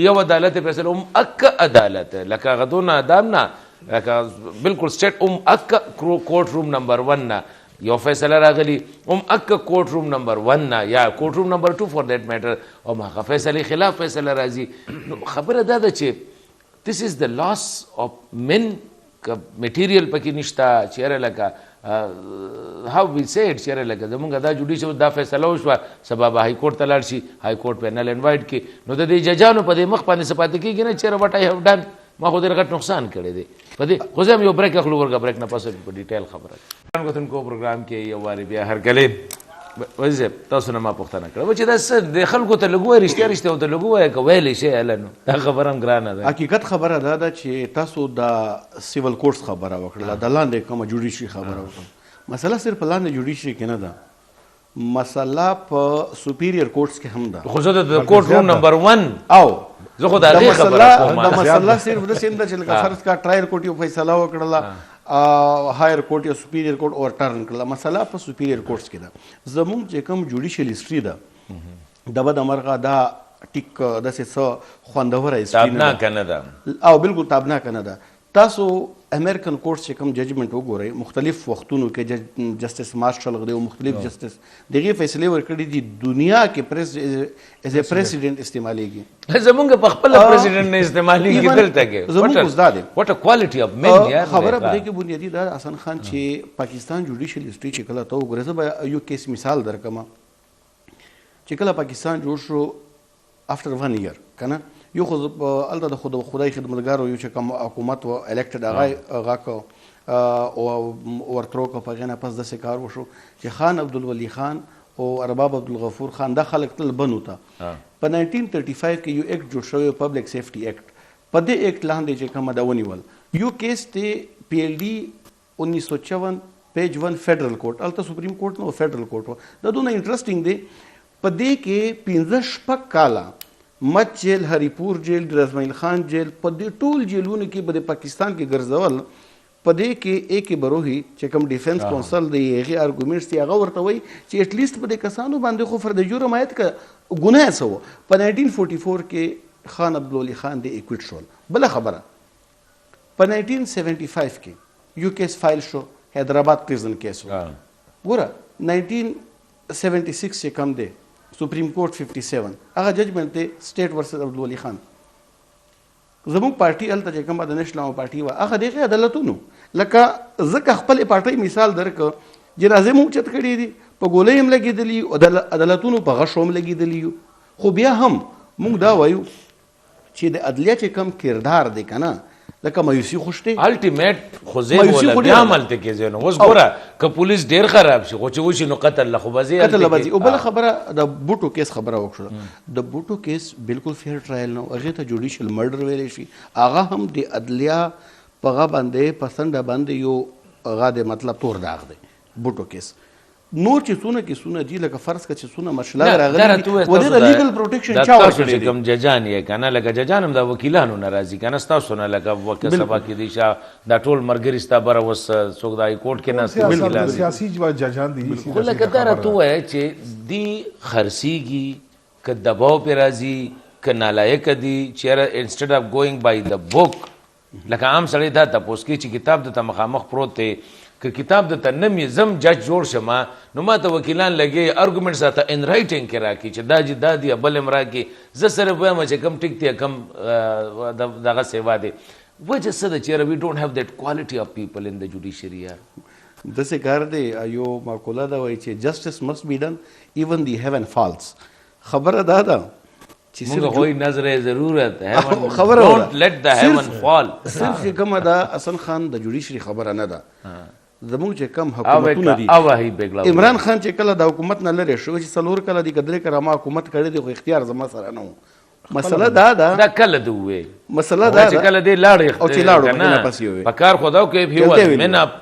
یو عدالت فیصله اک عدالت لکه غدونه ادام نه لکه بالکل سټیټ اک کورټ روم نمبر 1 نه یو فیصله راغلی اک کورټ روم نمبر 1 نه یا کورټ روم نمبر 2 فور دیٹ میټر او هغه فیصلې خلاف فیصله راځي خبره دا ده چې this is the loss of men material پکې نشته چېرې لکه how we say it چېرې لکه زمونږ دا جوډیشل دا فیصله وشوه سبا به های کورټ ته لاړ شي های کورټ پینل انوایټ کې نو د دې ججانو په دې مخ باندې څه پاتې کېږي نه چېرې وټ آی هیو ډن ما خو ډېر غټ نقصان کړی دی په دې خو زه هم یو بریک اخلو ورګه بریک نه پس په ډیټیل خبره کتونکو پروګرام کې یو وارې بیا هرکلی وایي تاسو نه ما پوښتنه کړه چې دا څه د خلکو ته لږ وایي رښتیا رښتیا ورته لږ ووایه که ویلی شي هله نو دا خبره هم ګرانه ده. حقیقت خبره دا ده چې تاسو د سیول کورټس خبره وکړله د لاندې کومه جوډیشري خبره وکړه. مسله صرف په لاندې جوډیشري کې نه ده، مسله په سپیریر کورټس کې هم ده. خو زه د کورټ روم نمبر 1 او زه خو د هغې خبره کوم. د مسله صرف داسې هم ده چې لکه فرض کا ټرایر کورټ یو فیصله وکړله، هایر کورټ یا سپیریر کورټ اورټرن کړله، مسله په سپیریر کورټس کې ده. زموږ چې کوم جوډیشل هسټري ده د بد مرغه دا ټیک داسې څه خوندوره هسټري تابناکه نه ده او بالکل تابناکه نه ده. تاسو امریکن کورټس چې کوم ججمنټ وګورئ مختلف وختونو کې جسټس مارشل غدي او مختلف جسټس دغه فیصله ورکړي دي دنیا کې ایز ا پریزیدنت استعماليږي. زمونږ په خپل پریزیدنت نه استعماليږي دلته کې زمونږ استاد واټ ا کوالټي اف مین یار. خبره په دې کې بنیادی دا حسن خان چې پاکستان جوډیشل هسټری چې کله ته وګورې زه به یو کیس مثال درکم چې کله پاکستان جوړ شو افټر 1 ایئر کنه یو خو الته د خدای خدمتګارو یو چې کوم حکومت و الیکټډ هغه کو او ورترو کو په غنه پس د کار وشو چې خان عبدالولی خان او ارباب عبدالغفور خان د خلک تل بنو ته په 1935 کې یو اکټ جوړ شوی پبلک سیفټي اکټ. په دې اکټ لاندې چې کوم دا ونیول یو کیس ته پی ایل ډي 1954 پیج 1 فیډرل کورټ الته سپریم کورټ نو فیډرل کورټ دا دونه انټرېسټینګ دی. په دې کې 15 شپږ کاله مچ جیل، هری پور جیل، رزمایل خان جیل، په دې ټول جیلونو کې په پاکستان کې ګرځول. په دې کې ایک بروهي چې کوم ډیفنس کونسل دی هغه ارګومنټس دی هغه ورته وایي چې اټ لیست په دې کسانو باندې خو فرد جرم آیت کا ګناه سو. په 1944 کې خان عبدالولی خان دی ایکویټ شول. بل خبره په 1975 کې یو کیس فایل شو حیدرآباد پریزن کیس ګوره 1976 چې کم دی سپریم کورټ 57 هغه ججمنټ دی سټیټ ورسز عبدالولی خان. زموږ پارټي الته چې کومه د نېشنل پارټي وه هغه دغه عدالتونو لکه ځکه خپل پارټي مثال درک جنازې مو چت کړي دي په ګولۍ هم لګېدلي او عدالتونو په غشو هم لګېدلي. خو بیا هم موږ دا وایو چې د عدلیه چې کم کردار دی که نه لکه مایوسي خوشته الټیمیټ خو زه ولا بیا عملته کې زنه اوس ګوره که پولیس ډیر خراب شي خو چې وشي نو قتل له خو بزي قتل بزي. او بل خبره د بوټو کیس خبره وکړه د بوټو کیس بالکل فیر ټرایل نو هغه ته جوډیشل مرډر ویل شي هغه هم د عدلیه په غا باندې پسند باندې یو هغه د مطلب تور داغ دی بوټو کیس. نور چې څونه کیسونه دي لکه فرض که چې څونه مشله راغلي و د لیګل پروټیکشن چا ورکړي دي کوم ججان یې کنه لکه ججان هم د وکیلانو ناراضي کنه تاسو نه لکه وکیل سبا کې دي شاه دا ټول مرګري ستا بر وس څوک د های کورټ کې نه بالکل سیاسي ججان دي. خو لکه دا راته وایي چې دی خرسيږي که دباو پې راځي که نالایق دي چې انسټیډ اف ګوینګ بای د بوک لکه عام سړی دا تپوس کوي چې کتاب د ته مخامخ پروت دی که کتاب د ته نم زم جج جوړ شمه نو ما ته وکیلان لګي ارګومنټ ساته ان رائټینګ کې راکړي چې دا جی دا دی بل امرا کې زه سره وایم چې کم ټیک دی کم دغه سیوا دی وجه څه ده چې وی ډونټ هاف دیٹ کوالټي اف پیپل ان د جوډیشري یار. دسې کار دی یو مقوله ده وایي چې جسټس مسټ بی ډن ایون دی هیون فالس. خبره دا ده چې موږ کوئی نظر ضرورت ہے خبره ډونټ لیٹ د هیون فال صرف کومه دا حسن خان د جوډیشري خبره نه ده. زموږ چې کم حکومتونه دي عمران خان چې کله د حکومت نه لرې شو چې څلور کله د قدرې کړه ما حکومت کړی دی خو اختیار زما سره نه و. مسله دا کله دی وې مسله دا چې کله دی لاړ او چې لاړ کنه پس یو په کار خدا کې هی واز من اپ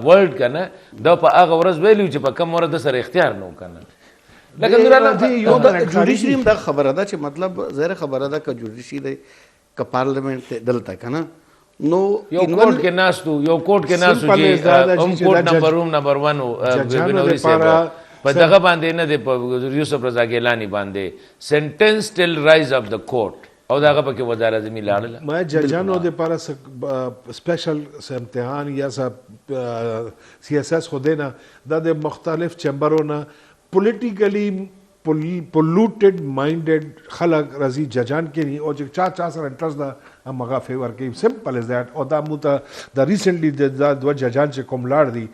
ورلد کنه دا په هغه ورځ ویلو چې په کم ورځ سره اختیار نه کنه لکه نورانه یو د جوډیشري دا خبره ده چې مطلب زهره خبره ده ک جوډیشري دی ک پارلیمنت دلته کنه نو یو کوټ کې ناستو چې هم کوټ نمبر 1 وینوري سیوا په دغه باندې نه دی په یوسف رضا ګیلانی باندې سنټنس ټل رایز اف د کوټ او دغه پکې وزارت اعظم لاړل ما ججانو د لپاره سپیشل امتحان یا سی اس ایس خو دینا د مختلف چمبرونه پولیټیکلی polluted minded خلق راځي ججان کې نه او چې چا سره انټرست دا هغه فیور کوي سمپل از دیٹ. او دا مو ته د ریسنټلی د دوه ججان چې کوم لاړ دي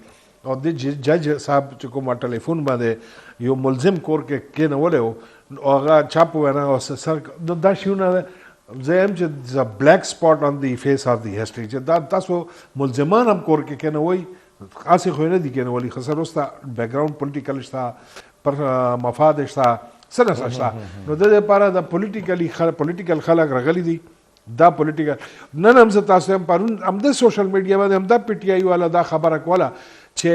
او د جج صاحب چې کوم ټلیفون باندې یو ملزم کور کې نه ولې او هغه چاپ ونه او سر دا شونه زم چې ز بلیک سپاٹ آن دی فیس اف دی هیستوري چې دا تاسو ملزمان هم کور کې نه وای خاصه خو نه دي کنه ولی خسر وستا بیک گراوند پولیټیکل شتا پر مفاد شته څه نه شته نو د دې لپاره د پولیټیکل خلک راغلي دي دا پولیټیکل نن هم زه تاسو هم پرون همدا سوشل میډیا باندې همدا پی ټی آی والا دا خبره کوله چې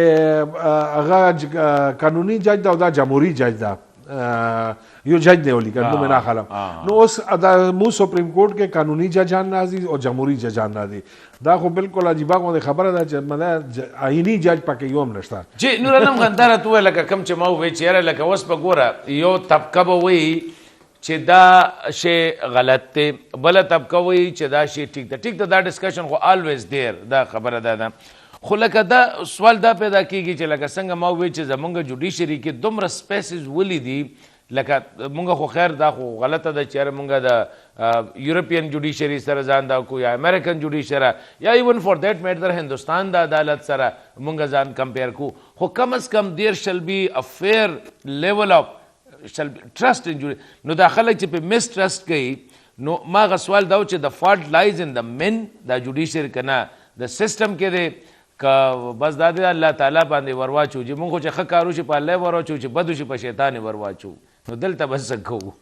هغه قانوني جج دا او دا جمهوریت جج دا یو جج دی ولیکل نو نه خلم نو اوس مو سپریم کورټ کې قانوني ججان راځي او جمهوریت ججان راځي دا خو بالکل عجیبه غوښتنه خبره ده چې مله آئینی جج پکې یو هم نشته چې نور علم غندره تو لکه کم چې ما وې چې لکه اوس په ګوره یو طبقه به وي چې دا شی غلط دی بل طبقه وي چې دا شی ټیک ده دا ډسکشن خو آلویز دیر دا خبره ده خو لکه دا سوال دا پیدا کیږي چې لکه څنګه ما وې چې زمونږ جوډیشري کې دومره سپیسز ولې دي لکه مونږ خو خیر دا خو غلطه ده چې مونږ د یورپین جوډیشري سره ځان دا کو یا امریکن جوډیشري یا ایون فور دیٹ میټر هندوستان د عدالت سره مونږ ځان کمپیر کو خو کم از کم دیر شل بی ا فیر لیول اف شل ټرست ان جوډی نو دا خلک چې په مس ټرست کوي نو ما غ سوال دا چې د فالټ لایز ان د من د جوډیشري کنه د سیستم کې دی که بس دا دی الله تعالی باندې ورواچو چې مونږ چې ښه کارو شي په الله ورواچو چې بدو شي په شیطان ورواچو نو دلته بس څه کوو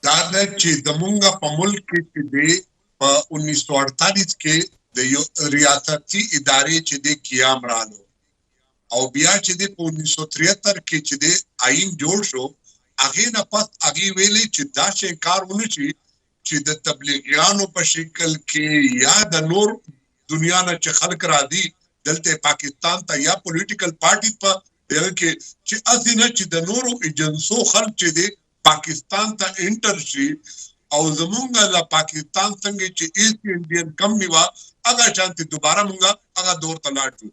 دا ده چې زمونږ په ملک کې چې دی په 1948 کې د یو ریاستي ادارې چې دی قیام رالو او بیا چې دی په 1973 کې چې دی آئین جوړ شو هغې نه پس هغې ویلې چې دا شی کار ونه شي چې د تبلیغیانو په شکل کې یا د نور دنیا نه چې خلک راځي دلته پاکستان ته یا پولیټیکل پارټي په دغه کې چې اسې نه چې د نورو ایجنسو خلک چې دی پاکستان ته انټر شي او زمونږ له پاکستان څنګه چې ایسٹ انډین کمپنی وا هغه شانتي دوباره مونږ هغه دور ته لاړو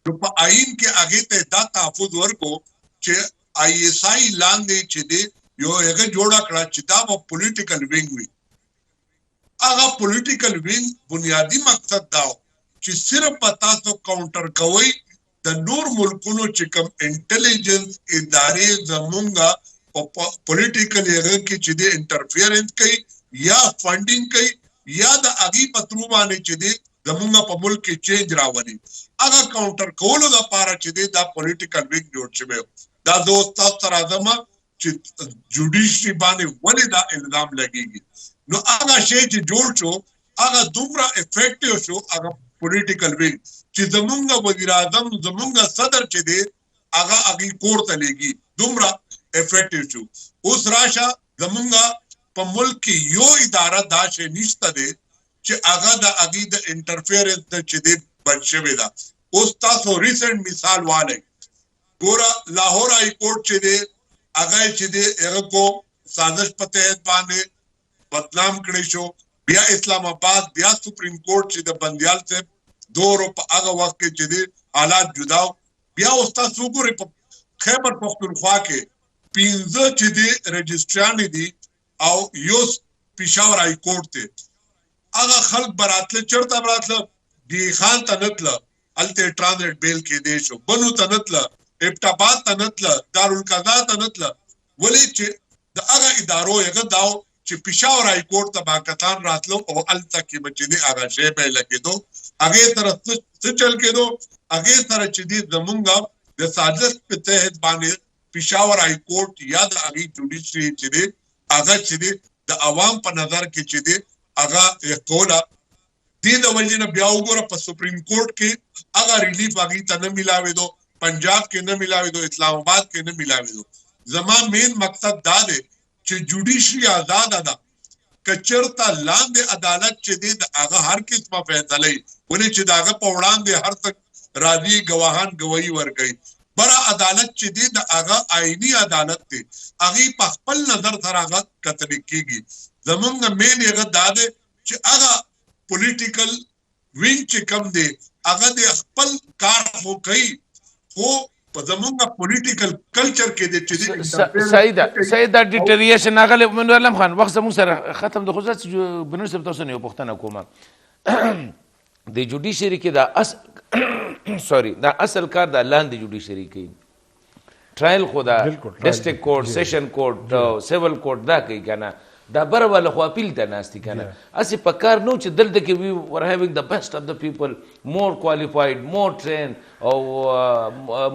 نو په آئین کې هغې ته دا تحفظ ورکو چې آئی ایس آئی لاندې چې دی یو هغه جوړه کړه چې دا به پولیټیکل وینګ وي هغه پولیټیکل وینګ بنیادی مقصد دا چې صرف تاسو کاونټر کوئ د نور ملکونو چې کوم انټيليجنس ادارې زمونږ په پولیټیکل هغه کې چې د انټرفیرنس کوي یا فنډینګ کوي یا د هغې په ترو باندې چې دی زمونږ په ملک کې چینج راولي هغه کاونټر کولو دپاره چې دی دا پولیټیکل وینګ جوړ شوی دا زه اوس تاسو ته راځم چې جوډیشري باندې ولې دا الزام لګېږي نو هغه شی چې جوړ شو هغه دومره افیکټیو شو هغه پولیټیکل وینګ چې زمونږ وزیر اعظم زمونږ صدر چې دی هغه هغې کور ته لېږي دومره افیکټیو شو اوس راشه زمونږ په ملک کې یو اداره دا شی نشته دی چې هغه د هغې د انټرفیرنس نه چې دی بچ شوې ده اوس تاسو ریسنټ مثال والی ګوره لاهور هائی کورټ چې دی هغه چې دی هغه کو سازش په تحت باندې بدنام کړی شو بیا اسلام آباد بیا سپریم کورټ چې د بندیال صاحب دورو په هغه وخت کې چې دی حالات جدا بیا اوس تاسو ګورئ په خیبر پختونخوا کې 15 چې دی رجسټران دي او یو پېښور هائی کورټ ته هغه خلک براتله چرته براتله دی خان ته نتله هلته ټرانزیټ بیل کې دی شو بنو ته نتله ابټاباد ته نتله دارالقضا ته نتله ولې چې د هغه ادارو هغه داو چې پېښور هائی کورټ ته باکتان راتلو او هلته کې به چې دی هغه شی به یې لګېدو هغې سره څه چل کېدو هغې سره چې دی زمونږ د سازش په تحت باندې پېښور هائی کورټ یا د هغې جوډیشري چې دی هغه چې دی د عوام په نظر کې چې دی هغه کوله دې د وجې نه بیا وګوره په سپریم کورټ کې هغه ریلیف هغې ته نه میلاوېدو پنجاب کې نه میلاوېدو اسلام آباد کې نه میلاوېدو زما مین مقصد دا دی چې جوډیشري آزاده ده که چېرته لاندې عدالت چې دی د هغه هر قسمه فیصله وي ولې چې د هغه په وړاندې هر څه راځي ګواهان ګواهي ورکوي بره عدالت چې دی د هغه آئیني عدالت دی هغې په خپل نظر سره هغه کتل کېږي زمونږ مین هغه دا دی چې هغه پولیټیکل وینګ چې کم دی هغه د خپل کار خو کوي خو په زمونږ پولیټیکل کلچر کې دی چې صحیح ده ډیټریشن هغه منور علم خان وخت زموږ سره ختم د خصوص بنور صاحب تاسو نه یو پوښتنه کومه د جوډیشري کې دا اصل کار د لاندې جوډیشري کوي ټرایل خو دا ډسټرکټ کورټ سیشن کورټ سیول کورټ دا کوي که نه دا بره والا خو اپیل ته ناستي کنه اسی په کار نو چې دلته کې وی ور هیوینګ د بیسټ اف د پیپل مور کوالفاید مور ټرین او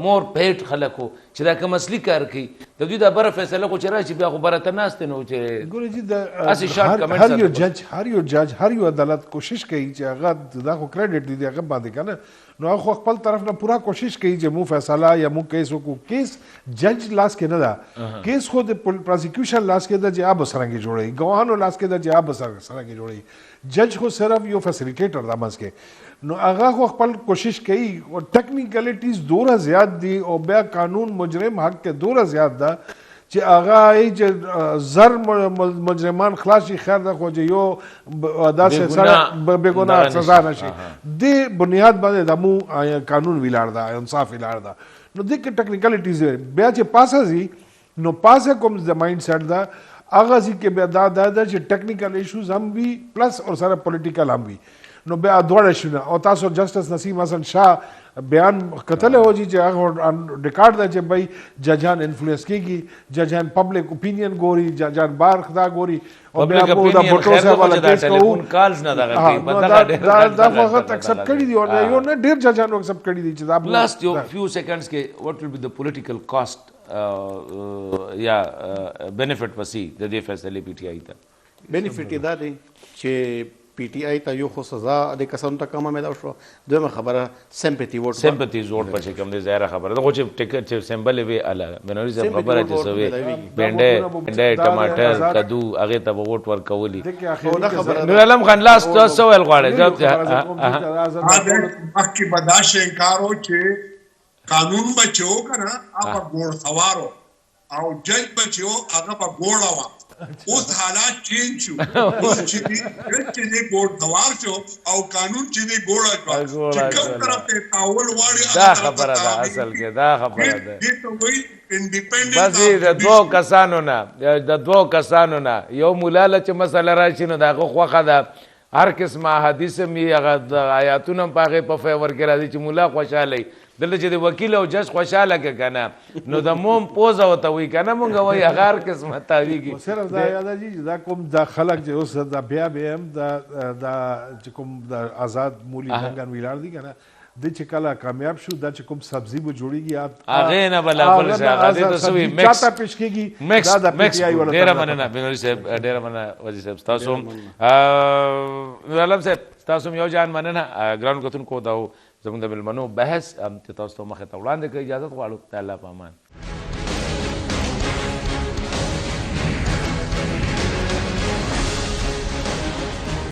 مور پیټ خلکو چې دا کوم اصلي کار کوي د دوی دا بره فیصله کو چې راشي بیا خو بره ته ناست نو چې ګورې جی د اسی شارټ کمنټس هر یو جج هر یو عدالت کوشش کوي چې هغه دا خو کریډټ دی هغه باندې کنه نو هغه خپل طرف نه پورا کوشش کوي چې مو فیصله یا مو کیس وکړو کیس جج لاس کې نه ده کیس خو د پروسیکیوشن لاس کې ده چې اب سرنګي جوړي ګواهانو لاس کې ده چې اب سرنګي جوړي جج خو صرف یو فیسیلیټیټر دا مس کې نو هغه خو خپل کوشش کوي او ټیکنیکلیټیز دوره زیات دي او بیا قانون مجرم حق کې دوره زیات ده چې هغه ای چې زر مجرمان خلاص شي خیر ده خو چې یو داسې سره بېګناه سزا نشي د بنیاد باندې د مو قانون ویلاړ ده انصاف ویلاړ ده نو د ټیکنیکلیټیز بیا چې پاسه زی نو پاسه کوم د مایند سیټ ده هغه ځي کې بیا دا چې ټیکنیکل ایشوز هم وي پلس اور سره پولیټیکل هم وي نو بیا دواړه شونه او تاسو جسټس نسیم حسن شاه بیان کتل هو جی چې هغه ریکارډ ده چې بھائی ججان انفلوئنس کیږي ججان پبلک اوپینین ګوري ججان بار خدا ګوري او بیا مو دا بوټو صاحب والا کیس کوو کالز نه دغه کوي بدل دا وخت اکسپټ کړی دی او یو نه ډیر ججان اکسپټ کړی دی چې دا لاست یو فیو سیکنډز کې what will be the political cost یا benefit وسی د دې فیصله پی ټی آی ته بینیفټ دا دی چې پی ټی آی ته یو خو سزا د کسانو ته کمه مېلاو شو دویمه خبره سمپتي ووټ سمپتیز ووټ په کوم دي ظاهره خبره ده خو چې ټیکټ چې سمبل وی اله بنوري صاحب خبره چې سوي بنډه ټماټر کدو هغه ته ووټ ورکولي نور علم خان لاس تاسو ول غواړي جواب مخکې بداش انکارو چې قانون بچو کنه هغه ګوړ سوارو او جج بچو هغه په ګوړه وا اوس حالات چینج شو اوس چې ګوړ سوار شو او قانون چې ګوړه شو چې کوم طرف ته تاول واړي دا خبره ده اصل کې دا خبره ده دې ته وایي انډیپندنت بس د دوه کسانو نه یو مولا چې مسله راشي نو دا خوخه ده هر قسمه حدیث می هغه آیاتونه په هغه په فیور کې راځي چې مولا خوشاله دلته چې د وکیل او جج خوشاله کې کنه نو د موم پوزه وته وی کنه مونږ وای هغه هر قسمه تاویږي صرف دا یاد دی دا کوم دا خلک چې اوس دا بیا هم دا چې کوم د آزاد مولی څنګه ویلار دي کنه د چې کله کامیاب شو دا چې کوم سبزی به جوړیږي هغه نه بل خپل څه هغه ته سوي مکس چاته پیش کیږي دا د پی ټی آی ولا ډیر مننه بنوري صاحب ډیر مننه وزیر صاحب تاسو علم صاحب تاسو یو جان مننه ګران کوتون کو دا زموږ د ملمنو بحث ته تاسو مخه ته وړاندې کوي اجازه غواړو تعالی په امان